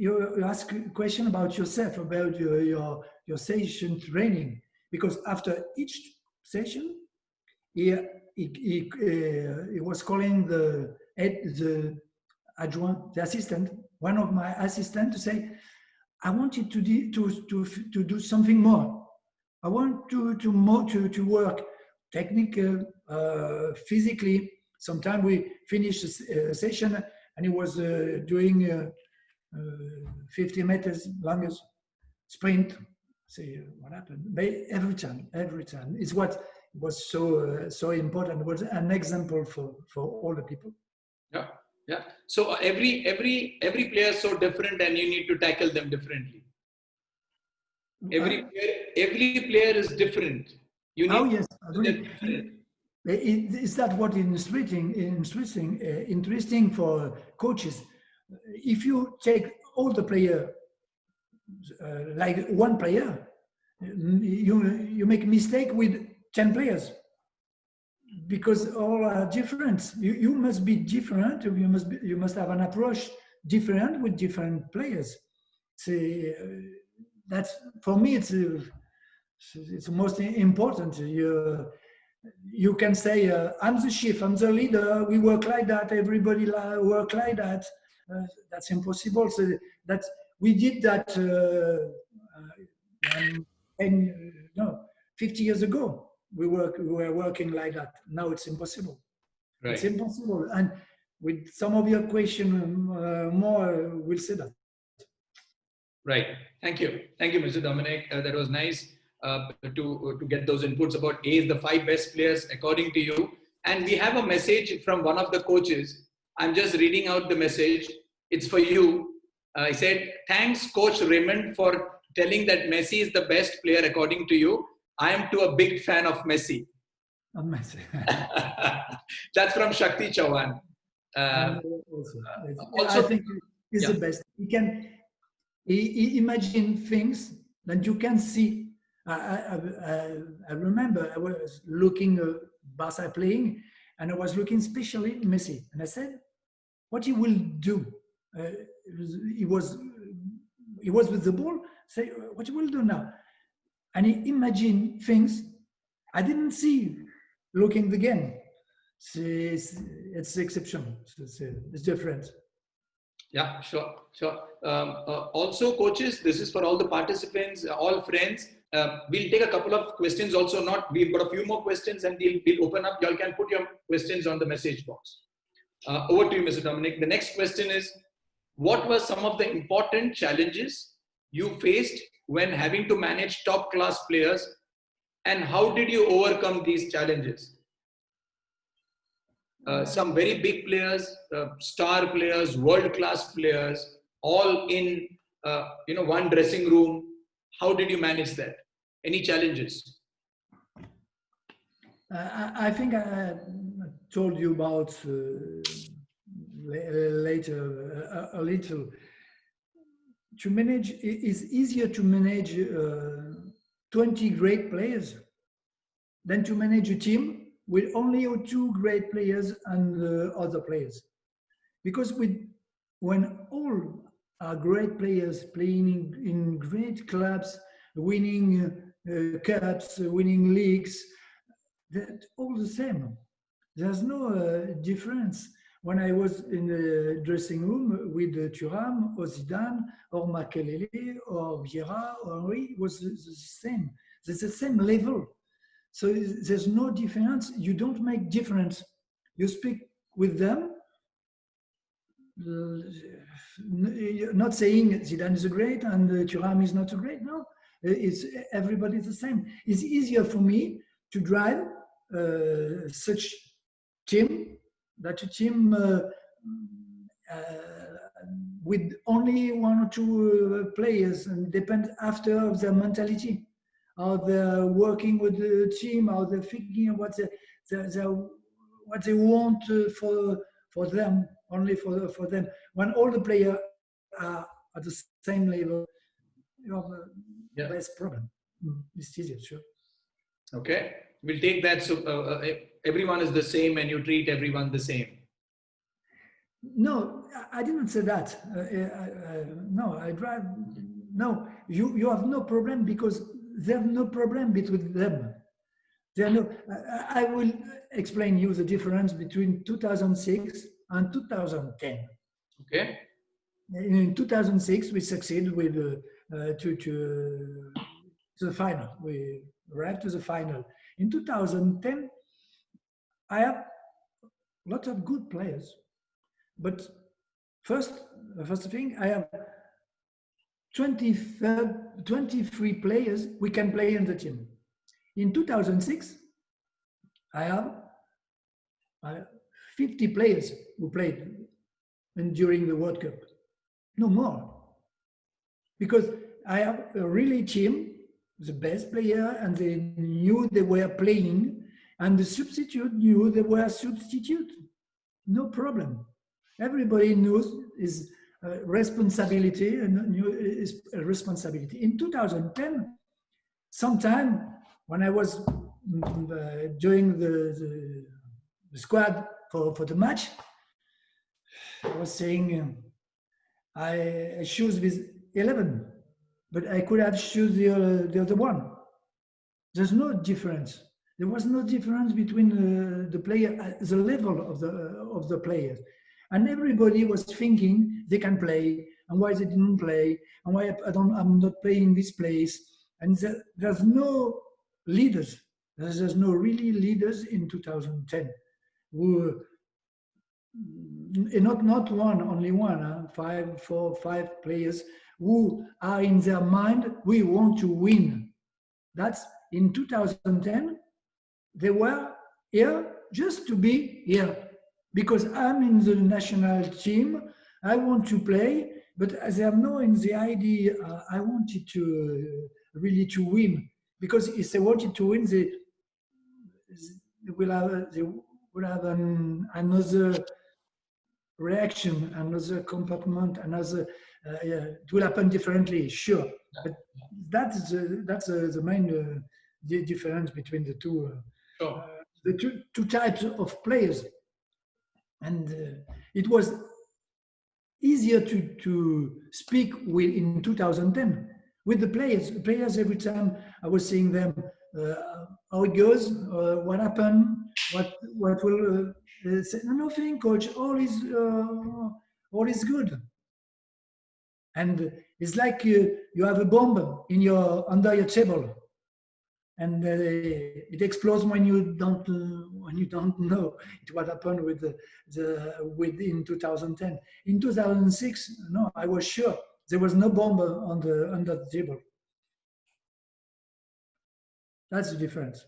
you ask a question about yourself, about your session training, because after each session, he was calling the adjoint, the assistant, one of my assistants, to say, I want you to do something more. I want to work technical, physically. Sometimes we finish a session and he was doing 50 meters longest sprint. See what happened. But every time, it's what was so important. It was an example for all the people. Yeah. So every player is so different, and you need to tackle them differently. Every player is different. You need yes. Is that what is interesting for coaches? If you take all the player like one player, you make a mistake with 10 players because all are different. You must be different. You must have an approach different with different players. That's for me. It's most important. You can say, I'm the chief, I'm the leader, we work like that, everybody work like that. That's impossible. So we did that 50 years ago. We were working like that. Now it's impossible. Right. It's impossible. And with some of your question more, we'll say that. Right. Thank you, Mr. Domenech. That was nice. To get those inputs about the 5 best players according to you. And we have a message from one of the coaches. I'm just reading out the message. It's for you. He said, thanks Coach Raymond for telling that Messi is the best player according to you. I am too a big fan of Messi. Messi. That's from Shakti Chauhan. Also, I think he's the best. He can imagine things that you can see. I remember I was looking Barca playing, and I was looking especially Messi, and I said, "What he will do?" He was with the ball. Say, "What he will do now?" And he imagined things I didn't see looking the game. It's exceptional. It's different. Yeah, sure. Also, coaches, this is for all the participants, all friends. We'll take a couple of questions also. We've got a few more questions, and we'll open up. Y'all can put your questions on the message box. Over to you, Mr. Domenech. The next question is, what were some of the important challenges you faced when having to manage top class players, and how did you overcome these challenges? Some very big players, star players, world-class players, all in one dressing room. How did you manage that? Any challenges? I think I told you about later a little. To manage, it's easier to manage 20 great players than to manage a team with only 2 great players and other players. Because when all are great players playing in great clubs winning cups, winning leagues. They're all the same. There's no difference. When I was in the dressing room with Thuram or Zidane or Makelele or Vieira or Henry, it was the same. It's the same level. So there's no difference. You don't make difference. You speak with them, not saying Zidane is great and Thuram is not so great. No, it's everybody's the same. It's easier for me to drive such team, that a team with only one or two players, and depend after of their mentality, how they're working with the team, how they're thinking, what they want for them, only for them. When all the players are at the same level, you have a less problem. It's easier, sure. Okay, we'll take that. So everyone is the same and you treat everyone the same. No, I didn't say that. No, I drive. No, you have no problem because there's no problem between them. There are no. I will explain you the difference between 2006 and 2010. Okay. In 2006, we succeeded with to the final. We arrived to the final. In 2010, I have lots of good players. But first thing, I have 23 players we can play in the team. In 2006, I have 50 players who played during the World Cup. No more. Because I have a really team, the best player, and they knew they were playing, and the substitute knew they were substitute. No problem. Everybody knows his responsibility and knew his responsibility. In 2010, sometime when I was doing the squad for the match, I was saying I choose with 11, but I could have choose the other one. There's no difference. There was no difference between the player, the level of the players. And everybody was thinking they can play, and why they didn't play, and why I'm not playing this place. And there's no leaders. There's no really leaders in 2010. Who, not one, only one, 5 players who are in their mind, we want to win. That's in 2010, they were here just to be here. Because I'm in the national team, I want to play, but as I'm not in the idea, I wanted to really to win. Because if they wanted to win, they will have another reaction, another compartment, another. It will happen differently, sure. But that's the main difference between the two. Sure. The two types of players. And it was easier to speak with in 2010 with the players. The players, every time I was seeing them, how it goes, what happened, what will say, nothing, coach. All is good. And it's like you have a bomb under your table. And it explodes when you don't know what happened with in 2010. In 2006, no, I was sure there was no bomb under the table. That's the difference.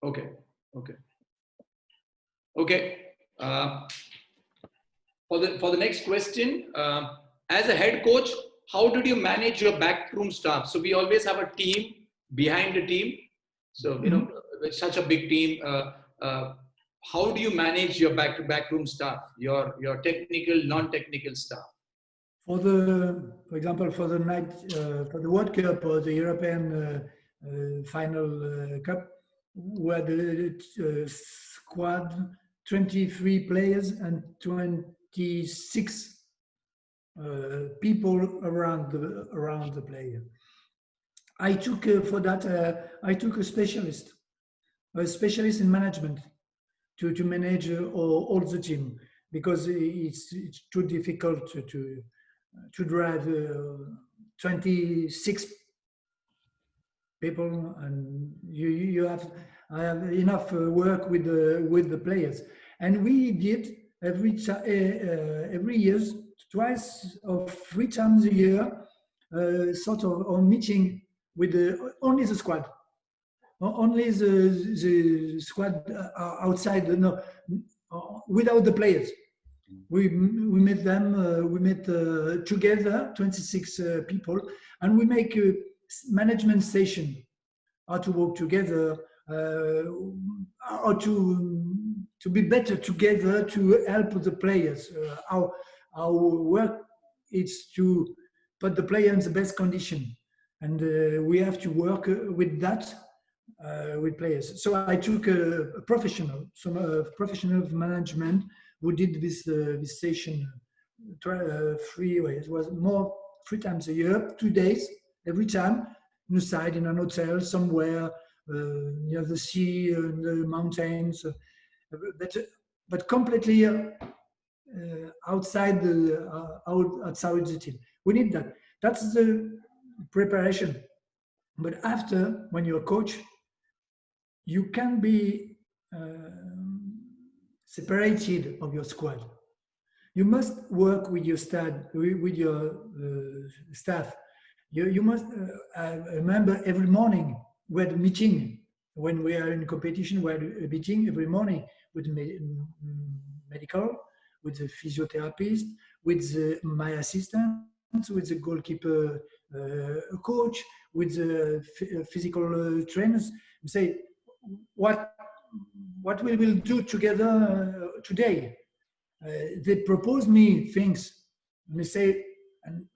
Okay. For the next question, as a head coach, how did you manage your backroom staff? So we always have a team behind the team. So, with such a big team, how do you manage your backroom staff, your technical, non-technical staff? For example, for the World Cup or the European final cup, where the squad 23 players and 26 people around the player. I took for that. I took a specialist in management to manage all the team, because it's too difficult to drive 26 people, and I have enough work with the players, and we did every year, twice or 3 times a year, sort of meeting with only the squad. Only the squad outside, no, without the players. We met them. We met together, 26 people, and we make a management session. How to work together, how to be better together to help the players. Our work is to put the player in the best condition, and we have to work with that. With players. So I took a professional management who did this session 3 ways. It was more 3 times a year, 2 days every time, inside in an hotel somewhere near the sea, in the mountains, but completely outside the team. We need that. That's the preparation. But after, when you're a coach, you can be separated of your squad. You must work with your staff. You must remember every morning we had a meeting. When we are in competition, we had a meeting every morning with medical, with the physiotherapist, with my assistant, with the goalkeeper coach, with the physical trainers. We say, what we will do together today. They propose me things, and they say, and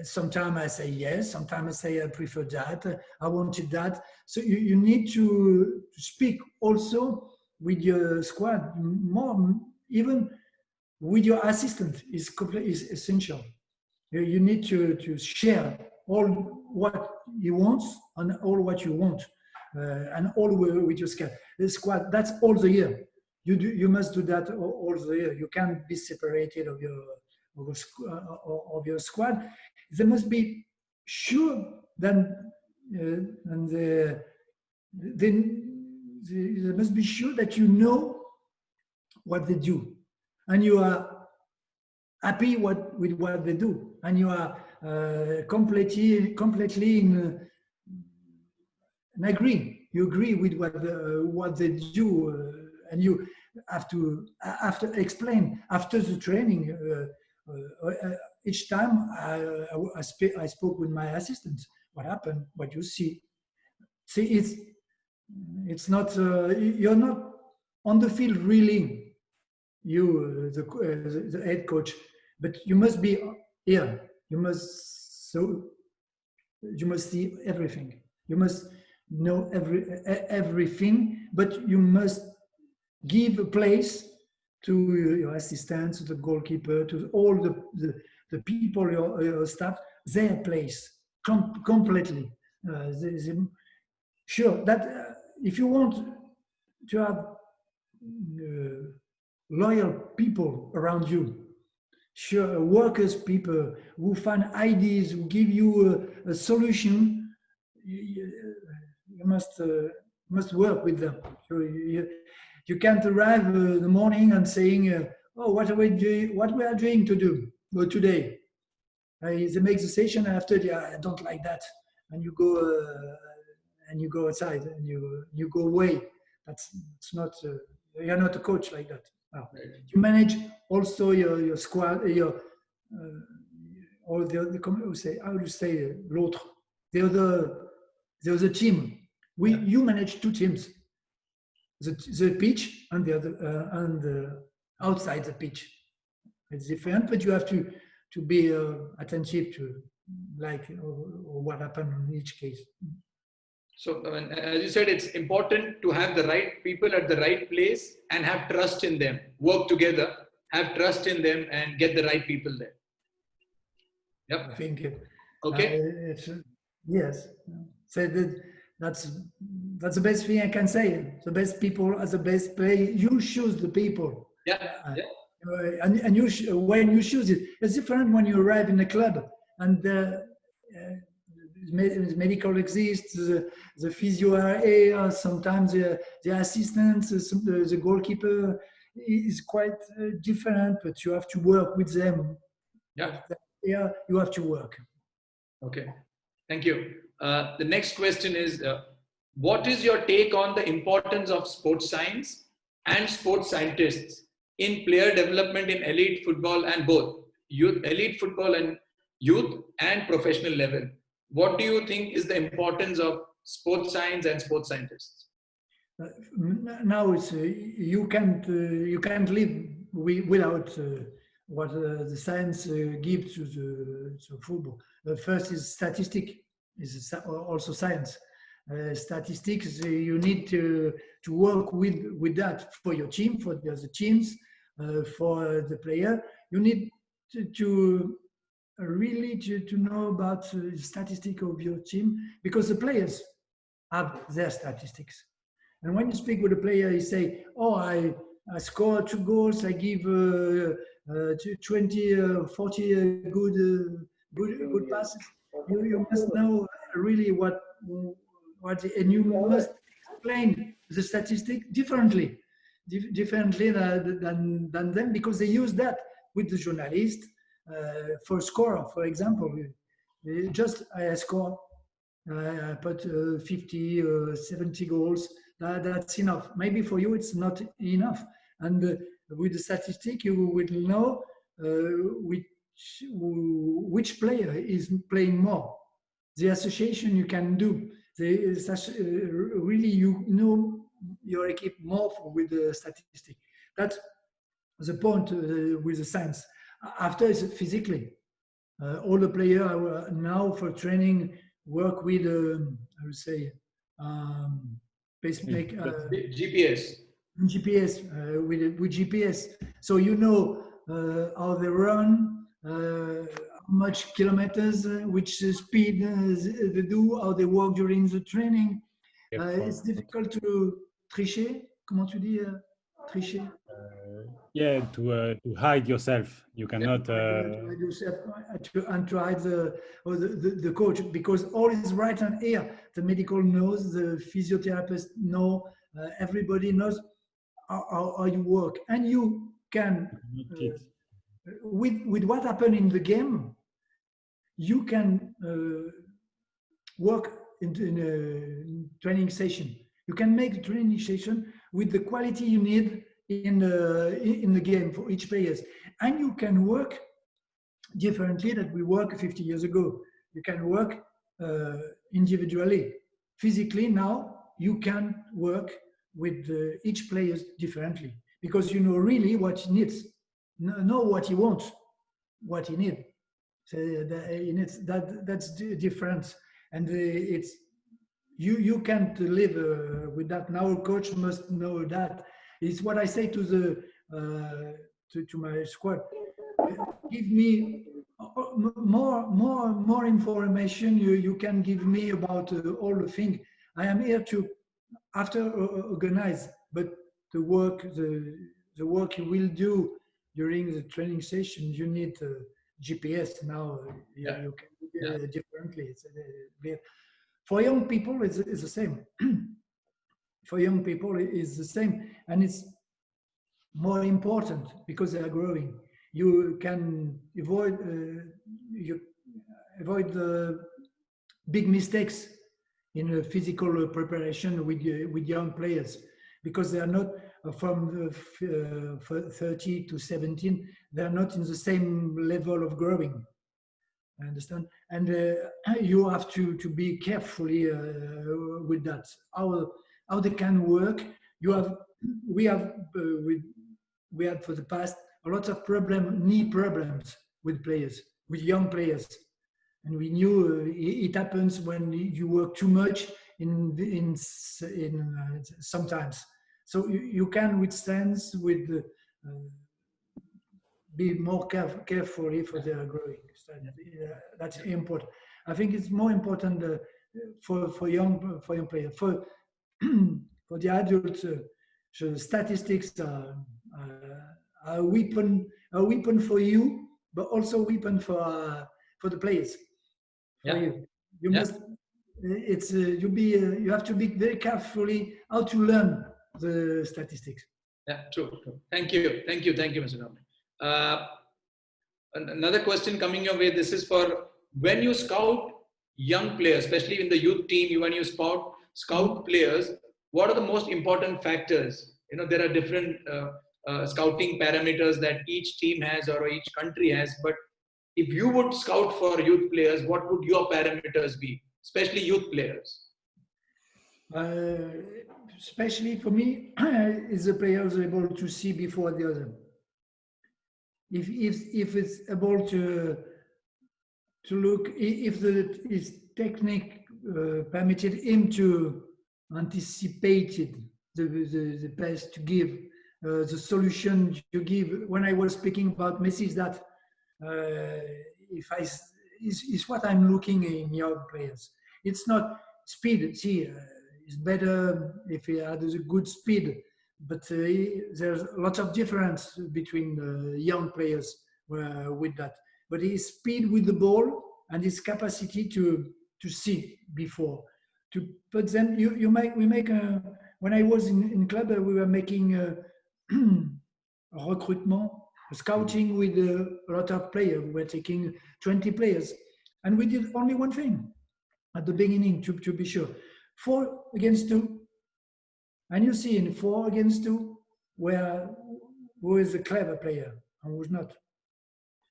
sometimes I say yes, sometimes I say I prefer that, I wanted that. So you need to speak also with your squad, more even with your assistant is essential. You need to share all what he wants and all what you want. And all with your squad. That's all the year. You must do that all the year. You can't be separated of your squad. They must be sure that they must be sure that you know what they do, and you are happy with what they do, and you are completely in. And you agree with what they do, and you have to after explain after the training. Each time I spoke with my assistants. What happened? What you see? It's not you're not on the field really. You the head coach, but you must be here. You must see everything. You must know everything, but you must give a place to your assistants, to the goalkeeper, to all the people, your staff, their place completely. Sure, that if you want to have loyal people around you, sure, workers, people who find ideas, who give you a solution, you must work with them. So you can't arrive in the morning and saying, "Oh, what we are doing to do today?" They make the session after. I don't like that, and you go outside and you go away. It's not. You're not a coach like that. No. You manage also your squad, or how do you say l'autre? The other team. You manage 2 teams. The pitch and the other and outside the pitch. It's different, but you have to be attentive to or what happened in each case. So as you said, it's important to have the right people at the right place and have trust in them. Work together, have trust in them, and get the right people there. Yep. I think okay. Yes. So that's the best thing I can say. The best people are the best play. You choose the people. Yeah. Yeah. And you when you choose it, it's different when you arrive in a club and medical exists, the physio are here, sometimes the assistant, the goalkeeper is quite different, but you have to work with them. Yeah. Yeah, you have to work. Okay, thank you. The next question is, what is your take on the importance of sports science and sports scientists in player development in elite football and both elite football and youth and professional level? What do you think is the importance of sports science and sports scientists? Now it's you can't live without what the science gives to football. First is statistic, is also science. Statistics, you need to work with that for your team, for the other teams, for the player. You need to really to know about the statistic of your team, because the players have their statistics. And when you speak with a player, you say, "Oh, I score 2 goals. I give 20, 40 good passes." You must know really what, and you must explain the statistic differently than them, because they use that with the journalist for scorer, for example. Just I score. I put 50, 70 goals. That's enough. Maybe for you it's not enough. And with the statistic, you will know which player is playing more. The association you can do. Really, you know your equipe more with the statistic. That's the point with the science. After is physically. All the players now for training work with, I would say, pacemaker, GPS. GPS, with GPS. So you know how they run, how much kilometers, which speed they do, how they work during the training. It's difficult to tricher. Comment tu dis tricher? Yeah, to hide yourself. You cannot. To hide the coach, because all is right on here. The medical knows, the physiotherapist know, everybody knows how you work, and you can with what happened in the game, you can work in a training session. You can make a training session with the quality you need in the game for each players, and you can work differently than we worked 50 years ago. You can work individually. Physically now, you can work with each player differently, because you know really what he needs, know what he wants, what he needs. So that's the difference, and it's you can't live with that. Now a coach must know that. It's what I say to the to my squad. Give me more information you can give me about all the things. I am here to after organize, but the work you will do during the training session, you need GPS now. You can do differently. For young people, it's the same. For young people, it's the same, and it's more important because they are growing. You can avoid the big mistakes in physical preparation with young players, because they are not from 30 to 17. They are not in the same level of growing. I understand, and you have to be carefully with that. How they can work. We had for the past a lot of knee problems with players, with young players, and we knew it happens when you work too much in sometimes. So you can withstand with be more carefully for their growing. That's important. I think it's more important for young players. For the adults, the statistics are a weapon for you, but also a weapon for the players. For you must. It's you have to be very carefully how to learn the statistics. Yeah, true. Thank you, Mr. Domenech. Another question coming your way. This is for when you scout young players, especially in the youth team. When you scout players, what are the most important factors? You know, there are different scouting parameters that each team has or each country has. But if you would scout for youth players, what would your parameters be, especially youth players? Especially for me, is the players able to see before the other. If it's able to look, if his technique permitted him to anticipate the best to give, the solution to give. When I was speaking about Messi, is that is what I'm looking in young players. It's not speed. See, it's better if he has a good speed, but there's lots of difference between young players with that. But his speed with the ball and his capacity to see before. But then we make when I was in club, we were making recruitment, scouting with a lot of players. We were taking 20 players, and we did only one thing at the beginning to be sure: 4 against 2. And you see in 4 against 2, who is a clever player and who's not.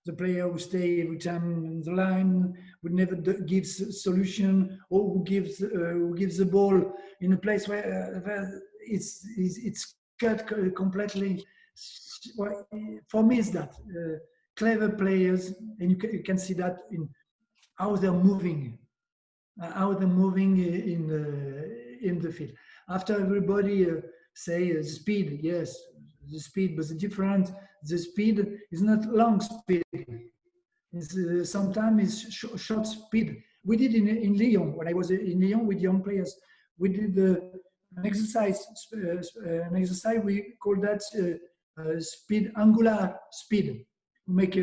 The player who stay every time in the line, who never gives solution, or who gives the ball in a place where it's cut completely. For me, it's that clever players, and you can see that in how they're moving in the field. After everybody say speed, yes, the speed, but the speed is not long speed. It's sometimes it's short speed. We did in Lyon, when I was in Lyon with young players, we did an exercise. We call that speed, angular speed. We make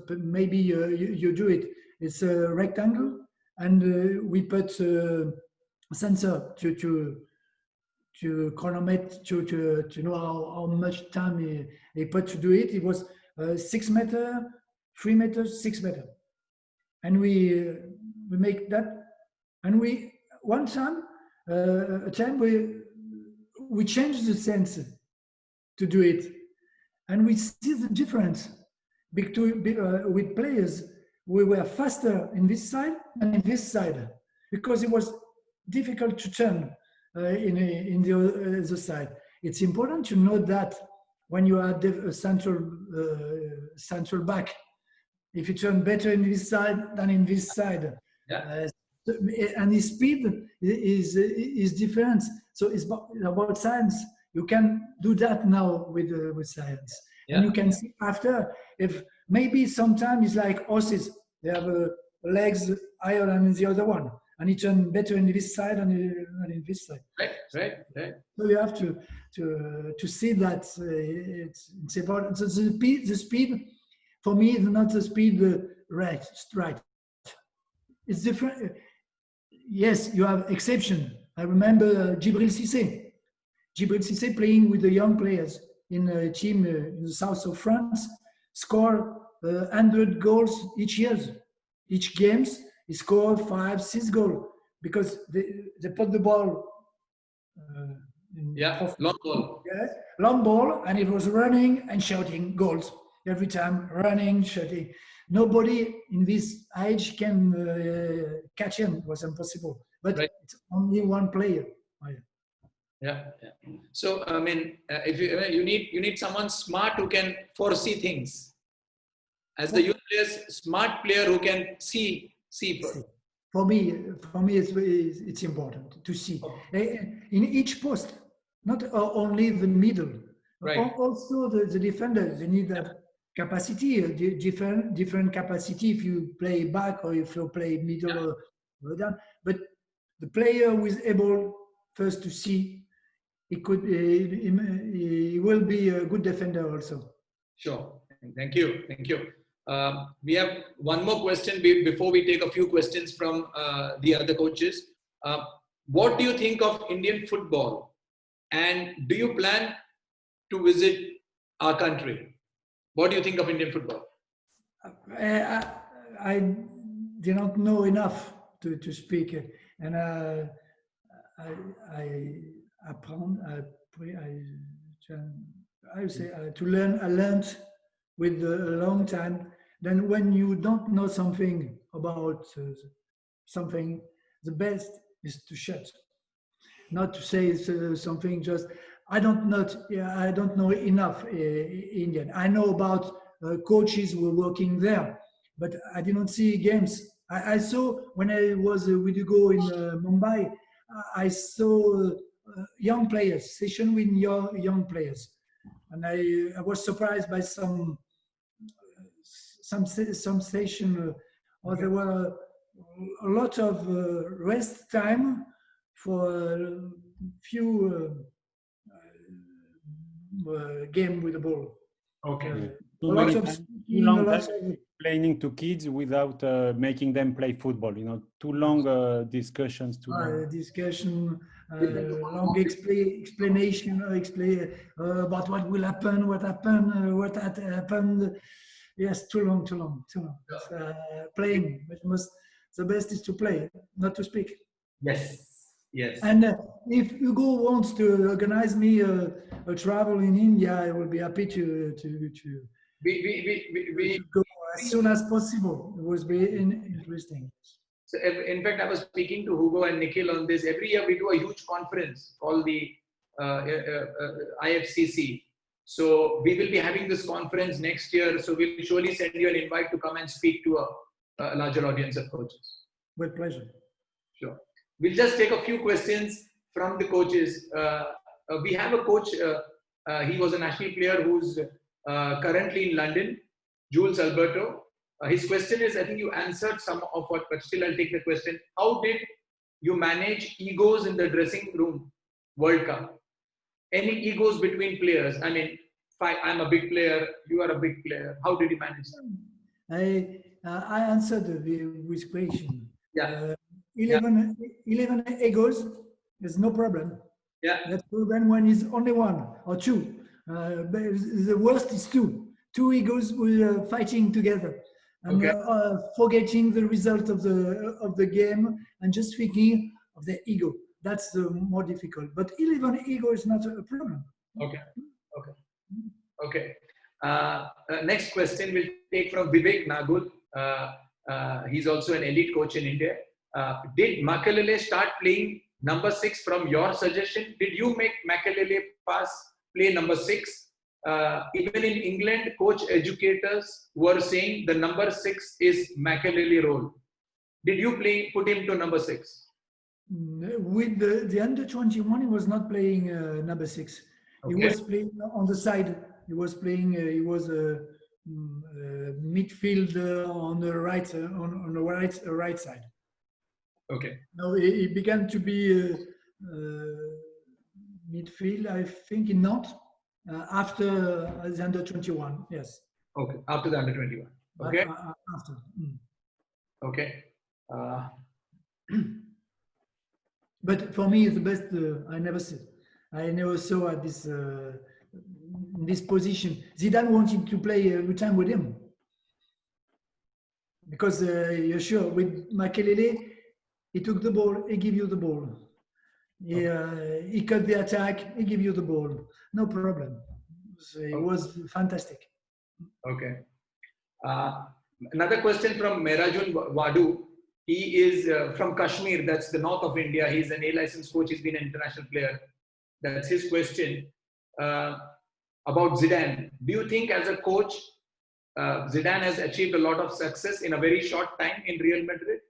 maybe you do it. It's a rectangle, and we put a sensor to chronometer to know how much time he put to do it. It was 6 meters, 3 meters, 6 meters, and we make that. And one time we changed the sensor to do it, and we see the difference between with players. We were faster in this side and in this side because it was difficult to turn in the other side. It's important to know that when you are a central back, if you turn better in this side than in this side, and the speed is different. So it's about science. You can do that now with science, and you can see after if maybe sometimes it's like horses. They have legs higher than the other one, and it turns better in this side and in this side. Right. So you have to see that it's important. So the speed for me is not the speed right. It's different. Yes, you have exception. I remember Djibril Cissé playing with the young players in a team in the south of France, scored 100 goals each year. Each games, he scored 5-6 goals because they put the ball long ball, and it was running and shouting goals every time, running, shouting. Nobody in this age can catch him. It was impossible. But it's only one player. Yeah. So I mean, if you need someone smart who can foresee things. As the youth players, smart player who can see first. For me, it's important to see in each post, not only the middle, also the defenders. They need that capacity, different capacity if you play back or if you play middle or down. But the player who is able first to see, he will be a good defender also. Sure. Thank you. Thank you. We have one more question before we take a few questions from the other coaches. What do you think of Indian football? And do you plan to visit our country? What do you think of Indian football? I do not know enough to speak, and to learn. I learned with a long time. Then when you don't know something about something, the best is to shut. Not to say something just. I don't know enough Indian. I know about coaches who were working there, but I didn't see games. I saw when I was with Hugo in Mumbai, I saw young players, session with young players, and I was surprised by some session, or there were a lot of rest time for a few game with the ball. Okay. Too long time explaining to kids without making them play football. You know, too long discussions. Discussion, long explanation, about what will happen, what had happened. Yes, too long. Playing, but the best is to play, not to speak. Yes. Yes. And if Hugo wants to organize me a travel in India, I will be happy to go as soon as possible. It was very interesting. So in fact, I was speaking to Hugo and Nikhil on this. Every year we do a huge conference called the IFCC. So we will be having this conference next year. So we'll surely send you an invite to come and speak to a larger audience of coaches. With pleasure. Sure. We'll just take a few questions from the coaches. We have a coach, he was a national player who's currently in London, Jules Alberto. His question is, I think you answered some of what, but still I'll take the question. How did you manage egos in the dressing room World Cup? Any egos between players? I mean, I'm a big player, you are a big player. How did you manage that? I answered with question. Yeah. 11 egos, there's no problem. Yeah. That's problem when it's only one or two. But the worst is two. Two egos were fighting together and forgetting the result of the game and just thinking of the ego. That's the more difficult. But 11 ego is not a problem. Okay. Next question we'll take from Vivek Nagul. He's also an elite coach in India. Did Makelele start playing number 6 from your suggestion? Did you make Makelele play number 6? Even in England, coach educators were saying the number 6 is Makelele role. Did you put him to number 6? With the under 21, he was not playing number 6. Okay. He was playing on the side. He was playing. He was a midfielder on the right right side. Okay. No, he began to be midfield, I think, in Nantes after the under 21. Yes. Okay. After the under 21. Okay. After. Okay. But for me, the best. I never saw at this position. Zidane wanted to play every time with him because you're sure with Makelele. He took the ball, he give you the ball. He cut the attack, he give you the ball. No problem. So it was fantastic. Okay. Another question from Merajun Wadu. He is from Kashmir, that's the north of India. He's an A-licensed coach, he's been an international player. That's his question about Zidane. Do you think as a coach, Zidane has achieved a lot of success in a very short time in Real Madrid?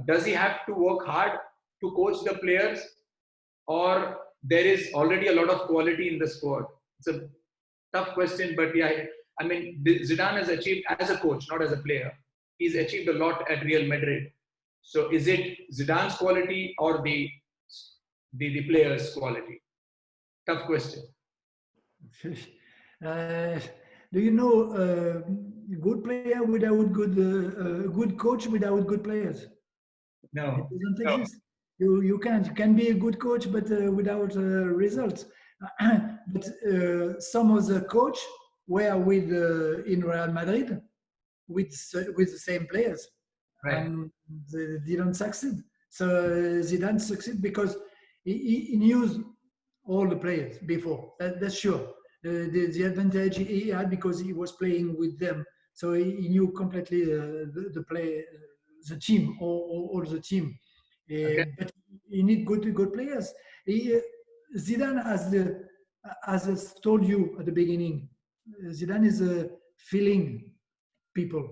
Does he have to work hard to coach the players, or there is already a lot of quality in the squad? It's a tough question, but yeah, I mean, Zidane has achieved as a coach, not as a player. He's achieved a lot at Real Madrid. So is it Zidane's quality or the player's quality? Tough question. Do you know good player without good coach without good players? No. It doesn't exist. You can be a good coach, but without results. But some of the coach were with in Real Madrid with the same players, Right. and they didn't succeed. So Zidane succeeded because he knew all the players before. That's sure. The advantage he had because he was playing with them, so he knew completely the play, the team, all the team. Okay. But you need good players. Zidane, as I told you at the beginning, Zidane is feeling people.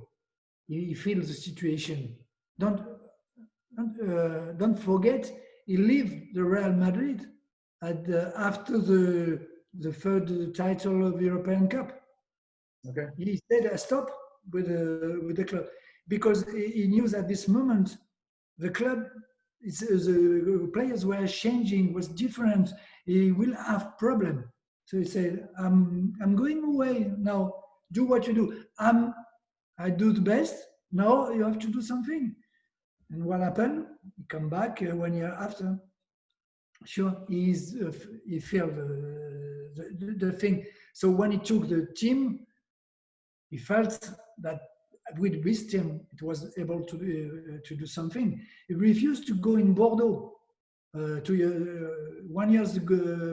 He feels the situation. Don't forget, he left the Real Madrid after the third title of the European Cup. Okay. He said stop with the club because he knew at this moment the club, the players were changing, was different. He will have problem. So he said, I'm going away now. Do what you do. I do the best. Now you have to do something. And what happened? He come back 1 year after. Sure, he felt the thing. So when he took the team, he felt that with this team, it was able to do something. He refused to go in Bordeaux 1 year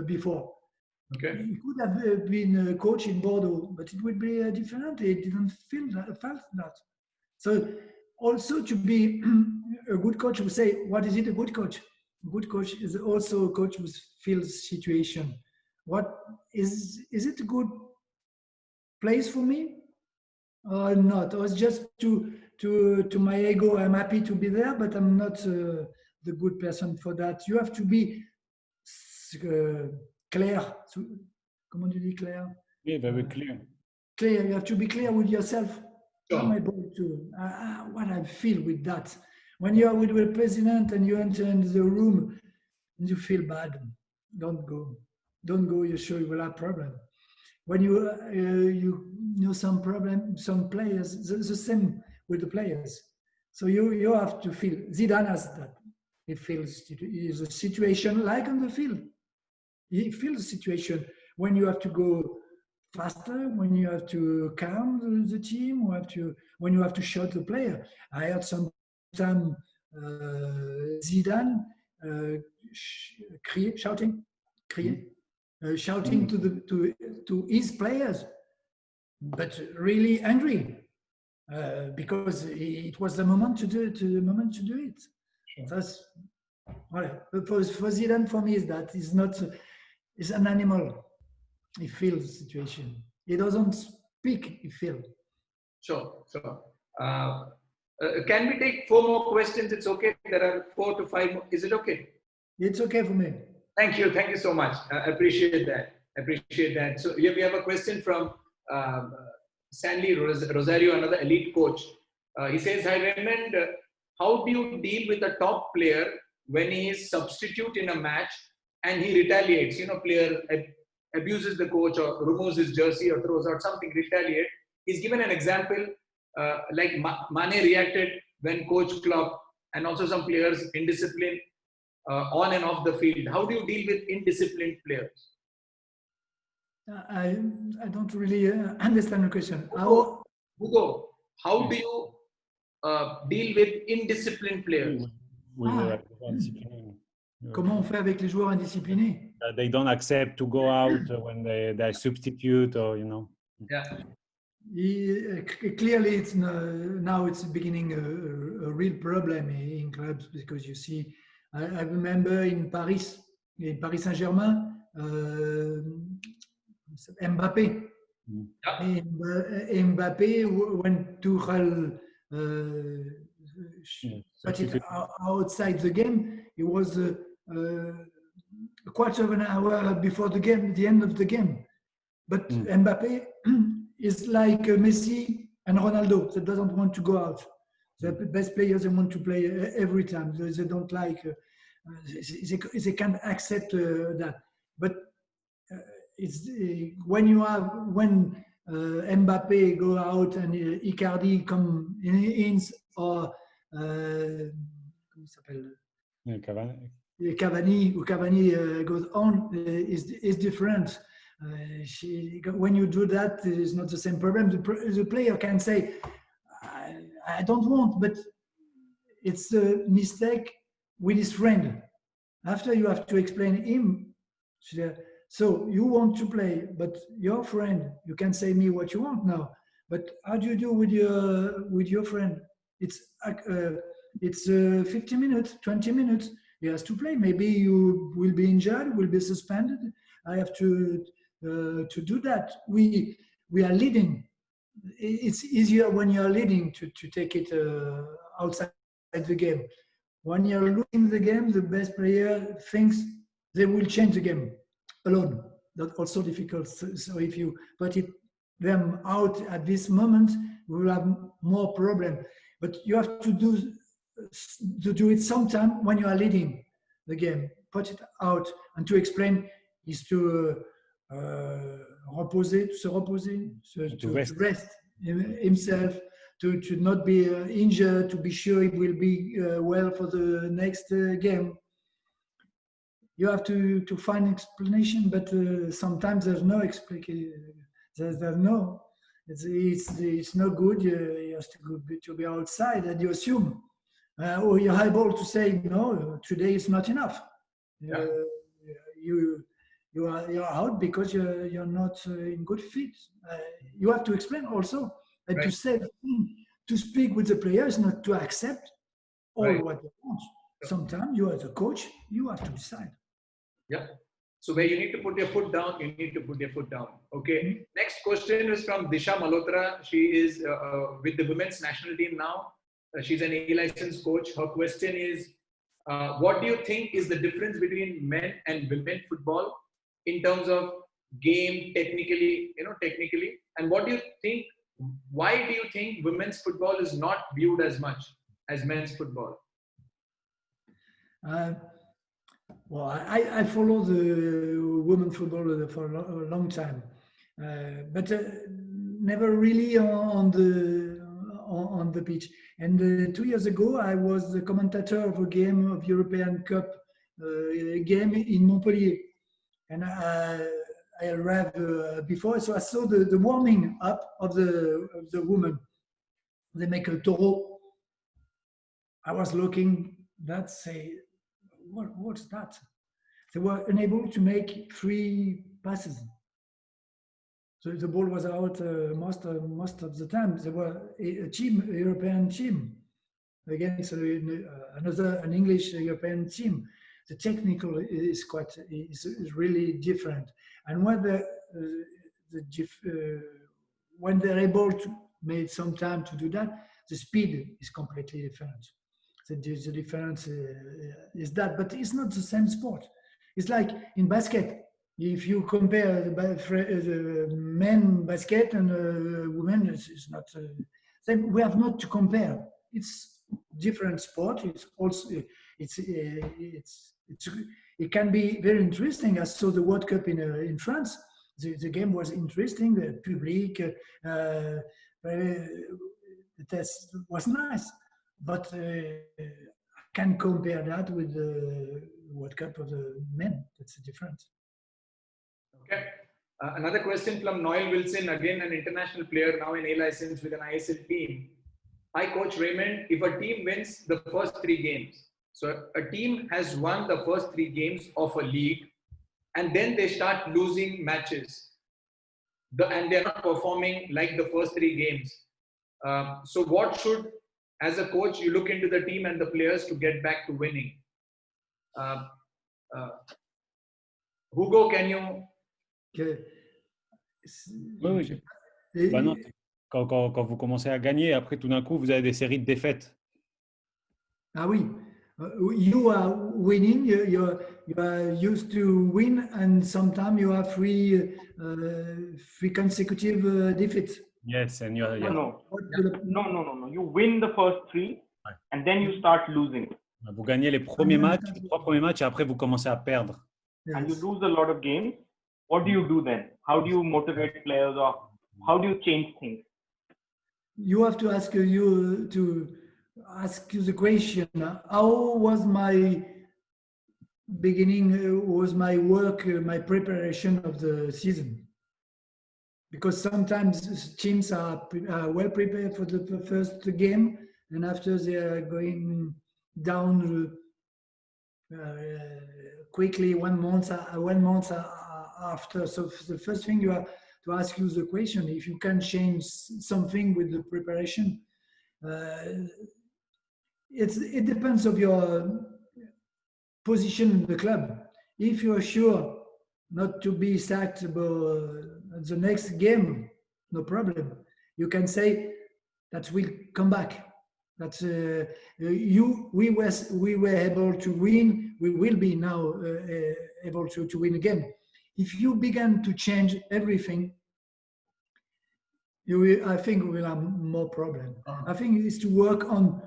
before. Okay. He could have been a coach in Bordeaux, but it would be different. He didn't felt that. So also to be a good coach, we say, what is it, a good coach? A good coach is also a coach who feels situation. What is it a good place for me or not? Or it's just to my ego, I'm happy to be there, but I'm not the good person for that. You have to be clear. Comment tu dis clair? Yeah, very clear. Clear. You have to be clear with yourself. Sure. Am I able to what I feel with that? When you are with the president and you enter into the room and you feel bad, don't go. Don't go. You're sure you will have problem. When you know some problem, some players, the same with the players. So you have to feel. Zidane has that. He feels is a situation like on the field. He feels the situation when you have to go faster, when you have to calm the team, when you have to shout the player. I heard some time Zidane shouting to his players, but really angry because it was the moment to do it. Sure. That's for Zidane. For me, is that he's not. He's an animal. He feels the situation. He doesn't speak. He feels. Sure. Can we take 4 more questions? It's okay. There are 4 to 5 more. Is it okay? It's okay for me. Thank you. Thank you so much. I appreciate that. So here we have a question from Sandy Rosario, another elite coach. He says, hi Raymond, how do you deal with a top player when he is substitute in a match and he retaliates? Player abuses the coach or removes his jersey or throws out something, retaliate. He's given an example like Mane reacted when Coach Klopp and also some players indisciplined on and off the field. How do you deal with indisciplined players? I don't really understand the question. Hugo, how do you deal with indisciplined players? Comment on fait avec les joueurs indisciplinés? They don't accept to go out when they substitute or Yeah. Clearly, it's now it's beginning a real problem in clubs because you see, I remember in Paris Saint-Germain, Mbappé. Mbappé when Tuchel put it outside the game, it was a quarter of an hour before the end of the game. But Mbappé, is like Messi and Ronaldo that doesn't want to go out. The best players, they want to play every time. They don't like, they can't accept that. But it's when Mbappe go out and Icardi come in, or comment s'appelle? Cavani goes on, is different. When you do that, it's not the same problem. The player can say, I don't want, but it's a mistake with his friend. After you have to explain him, so you want to play, but your friend, you can say me what you want now, but how do you do with your friend? It's 50 minutes, 20 minutes, he has to play. Maybe you will be injured, will be suspended. I have to do that. We are leading. It's easier when you're leading to take it outside the game. When you're losing the game, the best player thinks they will change the game alone. That's also difficult. So if you put them out at this moment, we will have more problem. But you have to do it sometime when you are leading the game. Put it out, and to explain is to rest himself, to not be injured, to be sure he will be well for the next game. You have to find explanation, but sometimes there's no explanation. There's no. It's no good. You have to be outside, and you assume, or you're able to say no. Today is not enough. Yeah. You're out because you're not in good fit. You have to explain also, and Right. to say, to speak with the players, not to accept all Right. what they want. Sometimes you, as a coach, you have to decide. Yeah. So where you need to put your foot down, you need to put your foot down. Okay. Next question is from Disha Malhotra. She is with the women's national team now. She's an A licensed coach. Her question is, what do you think is the difference between men and women football in terms of game, technically, and what do you think, why do you think women's football is not viewed as much as men's football? Well, I follow the women football for a long time, but never really on the pitch. And 2 years ago, I was the commentator of a game of European Cup game in Montpellier, and I arrived before, so I saw the warming up of the women. They make a toro. I was looking. What's that? They were unable to make 3 passes. So the ball was out most of the time. They were a European team against an English European team. The technical is really different. And when they're able to make some time to do that, the speed is completely different. The difference is that, but it's not the same sport. It's like in basket. If you compare the men basket and women, it's not same. We have not to compare. It's different sport. It's also it can be very interesting. I saw the World Cup in France. The game was interesting. The public, the test was nice. But I can compare that with the World Cup of the men. That's a difference. Okay. Another question from Noel Wilson, again an international player, now in A license with an ISL team. Hi, Coach Raymond. If a team wins the first 3 games, so a team has won the first 3 games of a league, and then they start losing matches, and they're not performing like the first 3 games. So what should, as a coach, you look into the team and the players to get back to winning? Hugo, can you? Oui. Bah non, quand vous commencez à gagner, après tout d'un coup, vous avez des séries de défaites. Ah oui. You are winning. You are used to win, and sometimes you have three consecutive defeats. Yes, and you're, yeah. No. You win the first 3, and then you start losing. Vous gagnez les premiers matchs, les 3 premiers matchs, et après vous commencez à perdre. Yes. And you lose a lot of games. What do you do then? How do you motivate players, or how do you change things? You have to ask you the question: how was my beginning? Was my work, my preparation of the season? Because sometimes teams are well prepared for the first game, and after they are going down quickly 1 month after. So the first thing you have to ask you the question: if you can change something with the preparation. It depends of your position in the club. If you're sure not to be sacked the next game, no problem. You can say that we'll come back. That we were able to win. We will be now able to win again. If you begin to change everything, I think we will have more problem. I think it's to work on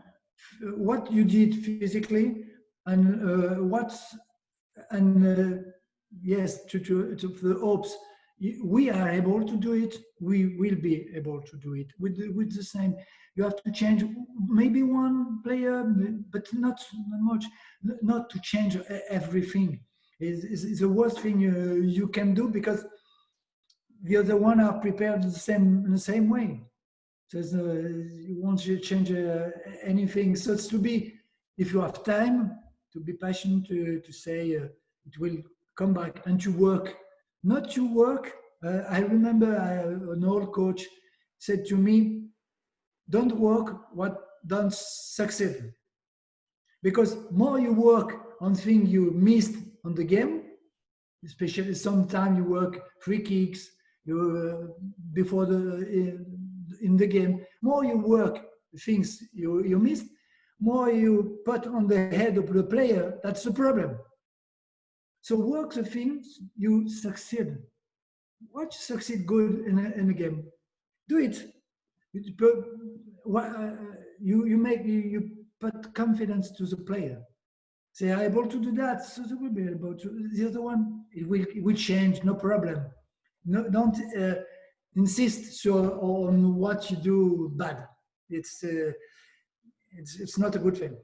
what you did physically and yes, to the hopes. We are able to do it. We will be able to do it with the same. You have to change maybe one player, but not much. Not to change everything. Is the worst thing you can do, because the other one are prepared in the same way. So you won't change anything. So it's to be, if you have time, to be patient, to say it will come back, and to work. Not to work. I remember an old coach said to me, don't work what don't succeed. Because more you work on things you missed on the game, especially sometimes you work free kicks, before in the game, more you work things you missed, more you put on the head of the player. That's the problem. So work the things you succeed. What you succeed good in a game, do it. You put confidence to the player. They are able to do that, so they will be able to. The other one, it will change, no problem. No, don't insist on what you do bad. It's not a good thing.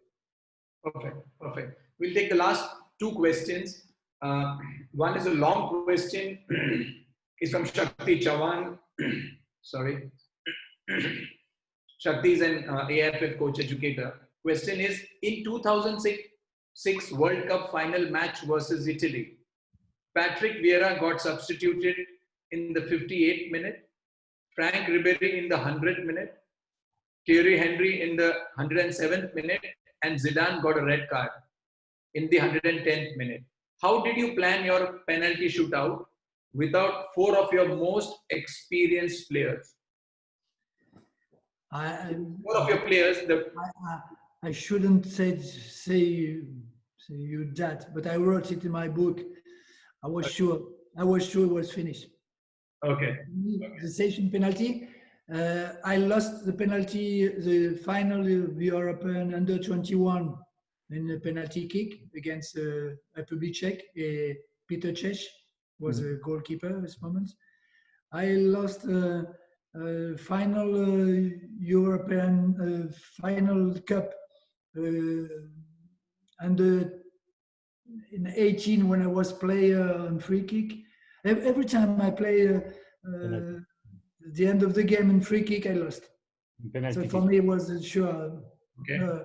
Perfect. We'll take the last 2 questions. One is a long question. It's from Shakti Chavan. Sorry. Shakti is an AIFF coach educator. Question is, in 2006 World Cup final match versus Italy, Patrick Vieira got substituted in the 58th minute, Frank Ribery in the 100th minute, Thierry Henry in the 107th minute, and Zidane got a red card in the 110th minute. How did you plan your penalty shootout without 4 of your most experienced players? 4 of your players. I shouldn't say you that, but I wrote it in my book. I was sure it was finished. Okay. The session penalty. I lost the penalty, the final of the European under 21 in the penalty kick against Republic Czech. Peter Cech was a goalkeeper at this moment. I lost final European final cup and in 18 when I was player on free kick. Every time I play the end of the game in free kick, I lost. So for me, it was sure. Okay.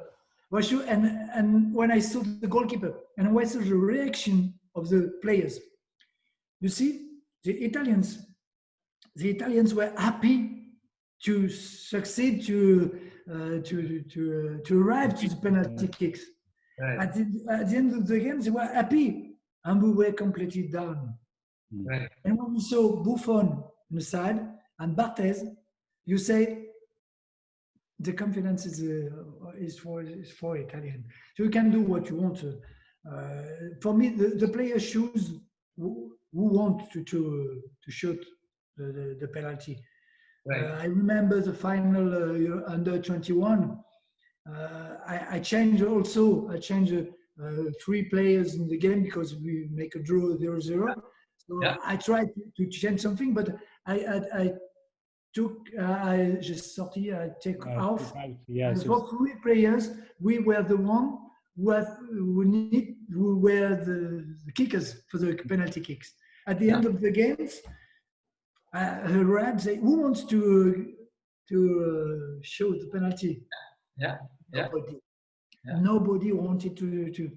Was sure. And when I saw the goalkeeper and when I saw the reaction of the players, you see, the Italians were happy to succeed to arrive to the penalty kicks. Right. At the end of the game, they were happy, and we were completely down. Right. And when we saw Buffon on the side and Barthez, you say, the confidence is for Italian. So you can do what you want. For me, the players choose who want to shoot the penalty. Right. I remember the final under 21. I changed also. I changed 3 players in the game because we make a draw 0-0. So Yeah. I tried to change something, but I take off. Yes, For 3 players, we were the one who were the kickers for the penalty kicks. At the end of the games, Rad say, who wants to show the penalty? Yeah. Yeah. Nobody. Yeah. Nobody wanted to.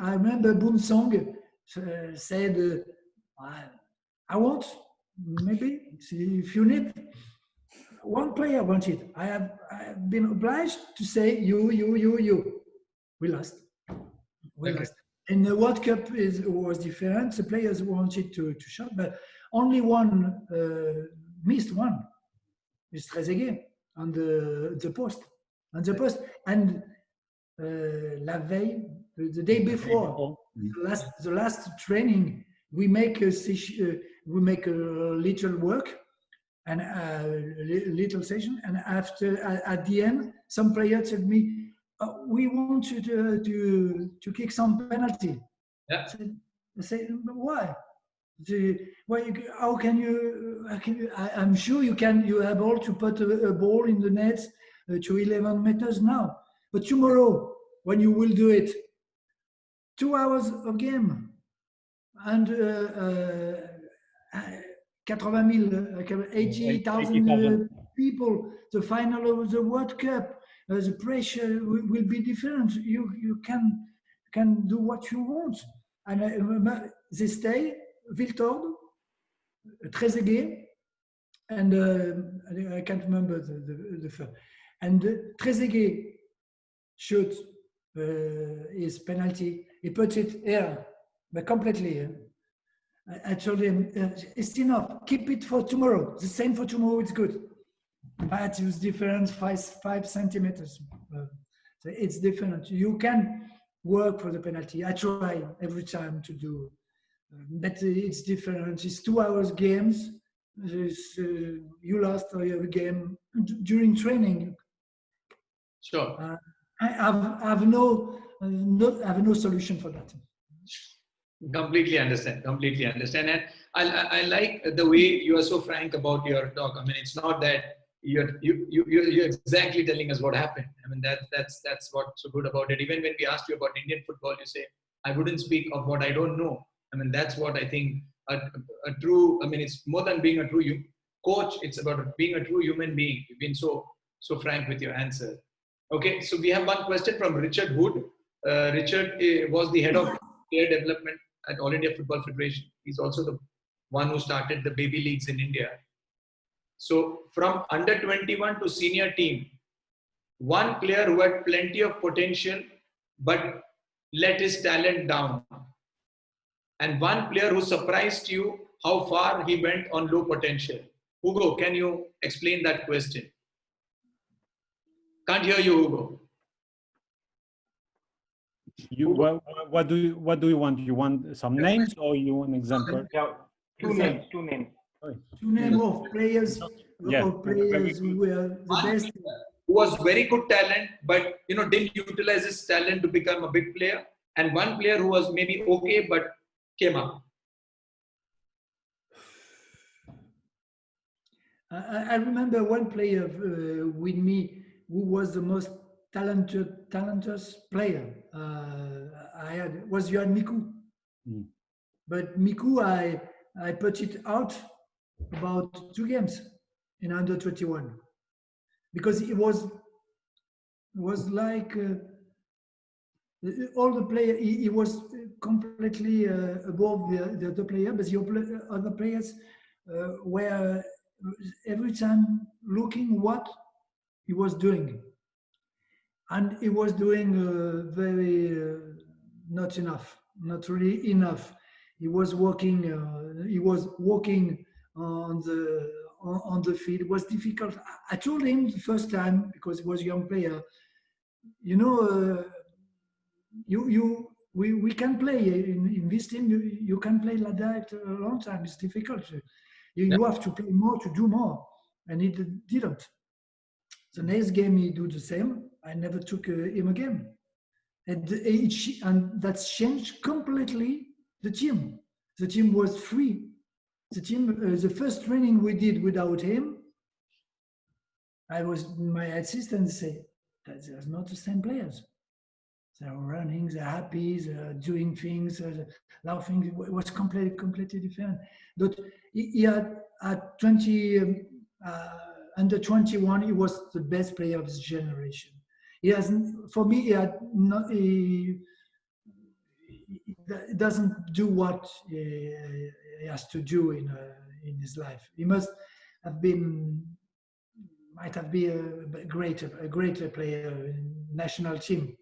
I remember Boon Song said, I want, maybe, if you need. One player wanted. I have been obliged to say, you. We lost. We lost. And the World Cup was different. The players wanted to shot, but only one missed one. It's Trezeguet on the post. On the post. And la veille, the day before, the last training, we make a little work and a little session. And after, at the end, some players said me, we want you to kick some penalty. Yeah. I say, why? How can you? I'm sure you can. You are able to put a ball in the net to 11 meters now. But tomorrow, when you will do it, 2 hours of game and 80,000 people, the final of the World Cup, the pressure will be different. You can do what you want. And I remember they stay, Viltord, Trezeguet, and I can't remember the first. And Trezeguet shot his penalty. He put it here, but completely. I told him, it's enough. Keep it for tomorrow. The same for tomorrow. It's good. But it was different, 5 centimeters. So it's different. You can work for the penalty. I try every time to do, but it's different. It's 2 hours games. You lost your game during training. Sure. I have no solution for that. Completely understand. And I like the way you are so frank about your talk. I mean, it's not that you're exactly telling us what happened. I mean, that's what's so good about it. Even when we asked you about Indian football, you say, I wouldn't speak of what I don't know. I mean, that's what I think a true, I mean, it's more than being a true coach. It's about being a true human being. You've been so frank with your answer. Okay, so we have one question from Richard Wood. Richard was the head of player development at All India Football Federation. He's also the one who started the baby leagues in India. So from under 21 to senior team, one player who had plenty of potential but let his talent down, and one player who surprised you how far he went on low potential. Hugo, can you explain that question? Can't hear you, Hugo. What do you want? You want some names or you want an example? Yeah, two names. Two names of players, who were the best. Who was very good talent, but didn't utilize his talent to become a big player, and one player who was maybe okay but came up. I remember one player with me who was the most talented player I had was Yohan Miku. But Miku, I put it out about 2 games in under 21 because it was like all the player. He was completely above the other player, but the other players were every time looking what he was doing. And he was doing very not really enough. He was walking on on the field. It was difficult. I told him the first time, because he was a young player, you know, we can play in this team. You can play like that a long time. It's difficult. You have to play more to do more, and he didn't. The next game he do the same. I never took him again, and that's changed completely the team. The team was free. The team, the first training we did without him, my assistant say that there's not the same players. They're running, they're happy, they're doing things, laughing. It was completely different. But he had at 20, under 21, he was the best player of his generation. He hasn't, for me, he had not. He doesn't do what he has to do in his life. He might have been a greater player in national team.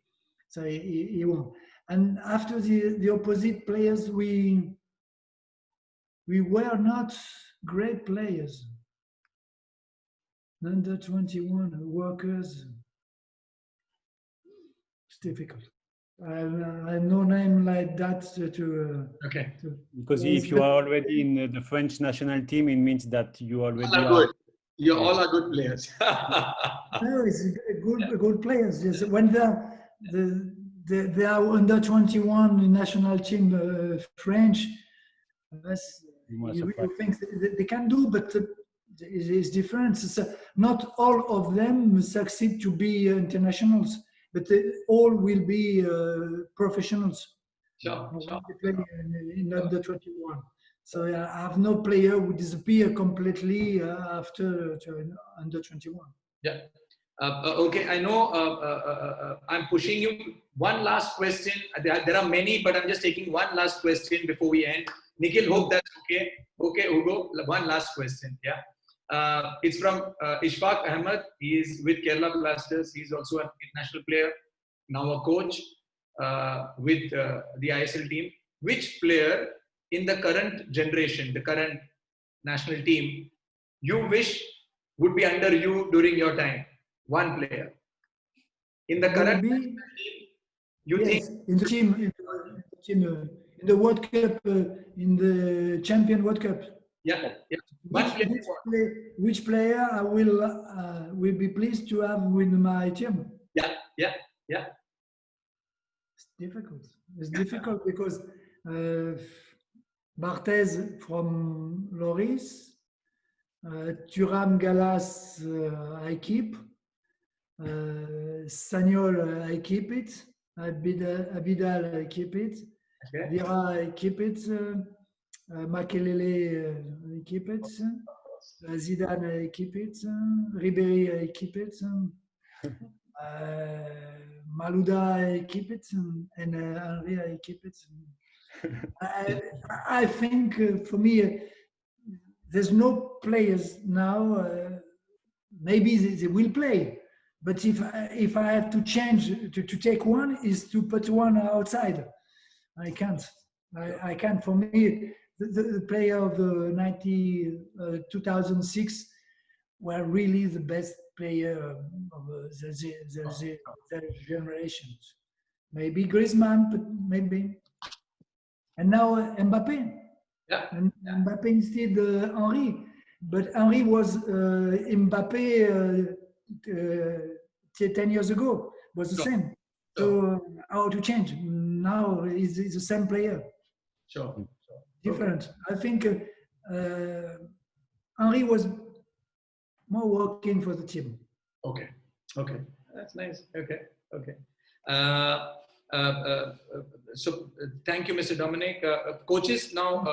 So he won. And after the opposite players, we were not great players. Under 21 workers, it's difficult. I have no name like that Okay. Because if you are already in the French national team, it means that you already are good. You all are good players. No, it's good players. Yes. When they are under 21 in national team French, you think they can do, but it's different. So not all of them succeed to be internationals, but they all will be professionals. Sure. They play in under 21. So I have no player who disappear completely after under 21. Yeah. Okay, I know I'm pushing you. One last question. There are many, but I'm just taking one last question before we end. Nikhil, hope that's okay. Okay, Hugo, one last question. Yeah. It's from Ishfaq Ahmed. He is with Kerala Blasters. He's also an international player, now a coach with the ISL team. Which player in the current generation, the current national team, you wish would be under you during your time? One player. In the current team, you think? In the team, in the World Cup, in the Champion World Cup. Yeah. Which player I will be pleased to have with my team? Yeah. It's difficult. It's difficult because Barthez from Loris, Thuram Gallas, I keep. Sagnol, I keep it. Abidal, I keep it. Okay. Vira, I keep it. Makelele, I keep it. Zidane, I keep it. Ribéry, I keep it. Malouda, I keep it. And Henry, I keep it. I think for me, there's no players now. Maybe they will play, but if I have to change to take one, is to put one outside. I can't. I can't. For me, the player of the 2006 were really the best player of the generations. Maybe Griezmann, but maybe. And now Mbappé. Yeah. And Mbappé instead Henry. But Henry was Mbappé 10 years ago, was the same. So how to change? Now he's the same player. Sure. Different. I think Henry was more working for the team. Okay. That's nice. Okay. So thank you, Mr. Domenech. Coaches, now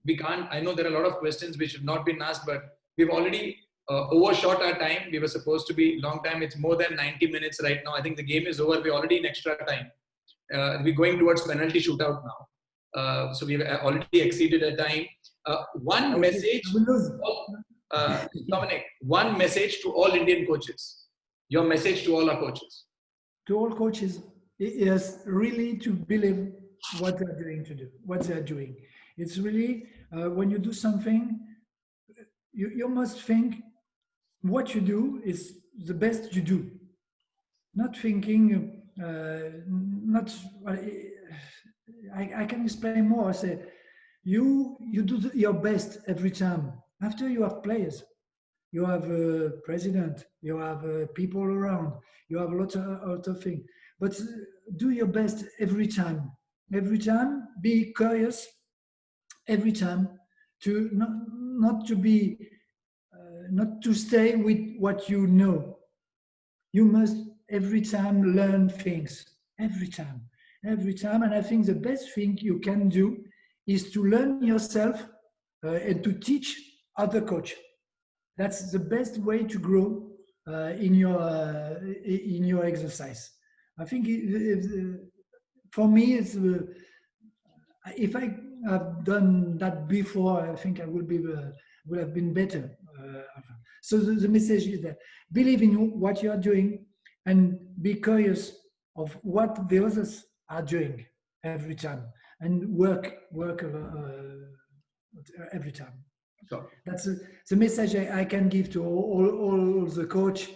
we can't. I know there are a lot of questions which have not been asked, but we've already overshot our time. We were supposed to be long time. It's more than 90 minutes right now. I think the game is over. We're already in extra time. We're going towards penalty shootout now. So we've already exceeded our time. One message, Domenech, one message to all Indian coaches. Your message to all our coaches. To all coaches is really to believe what they're going to do, what they're doing. It's really when you do something, you must think what you do is the best you do. Not thinking, I can explain more. I say, you do your best every time. After you have players, you have a president, you have people around, you have a lot of things. But do your best every time. Every time, be curious. Every time, to not to be, not to stay with what you know. You must every time learn things. Every time. And I think the best thing you can do is to learn yourself and to teach other coach. That's the best way to grow in your exercise. I think for me, it's if I have done that before, I think I would have been better. So the message is that believe in what you are doing and be curious of what the others are doing every time, and work every time. Sure. That's the message I can give to all the coach.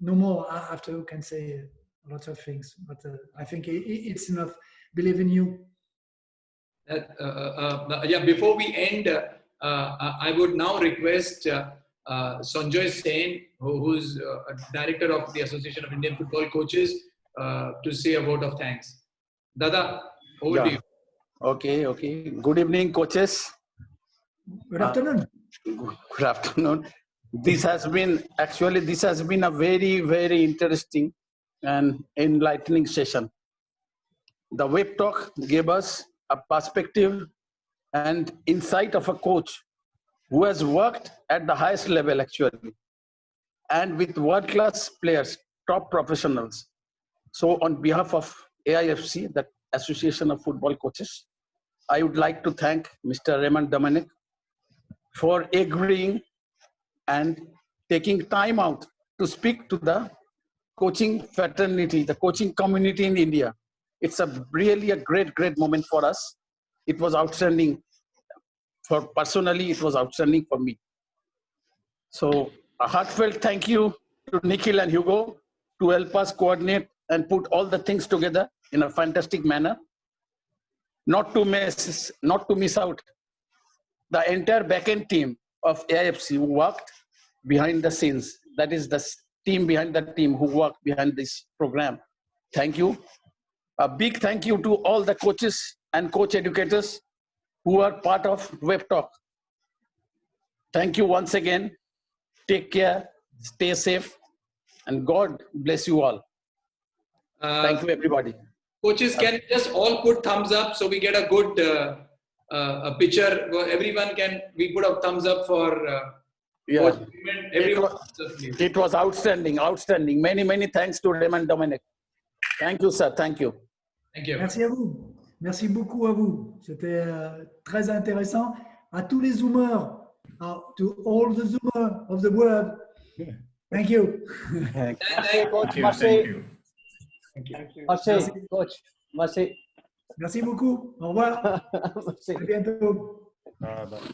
No more. After you can say lots of things, but I think it's enough. Believe in you. Yeah. Before we end, I would now request Sanjoy Sen, who's director of the Association of Indian Football Coaches, to say a vote of thanks. Dada, over to you. Okay. Good evening, coaches. Good afternoon. Good afternoon. This has been a very, very interesting and enlightening session. The WebTalk gave us a perspective and insight of a coach who has worked at the highest level actually, and with world-class players, top professionals. So on behalf of AIFC, the Association of Football Coaches, I would like to thank Mr. Raymond Domenech for agreeing and taking time out to speak to the coaching fraternity, the coaching community in India. It's really a great moment for us. It was outstanding. Personally, it was outstanding for me. So a heartfelt thank you to Nikhil and Hugo to help us coordinate and put all the things together in a fantastic manner. Not to miss out the entire backend team of AIFC who worked behind the scenes. That is the team behind the team who worked behind this program. Thank you. A big thank you to all the coaches and coach educators who are part of WebTalk. Thank you once again. Take care, stay safe, and God bless you all. Thank you, everybody. Coaches, can just all put thumbs up so we get a good a picture? Everyone we put a thumbs up for Yeah. Everyone. It was outstanding. Many thanks to Raymond Domenech. Thank you, sir. Thank you. Thank you. Merci à vous. Merci beaucoup à vous. C'était très intéressant. À tous les Zoomers, to all the Zoomers of the world, thank you. Thank you, Coach. Merci. Merci, coach. Merci. Merci beaucoup. Au revoir. À bientôt. Bye.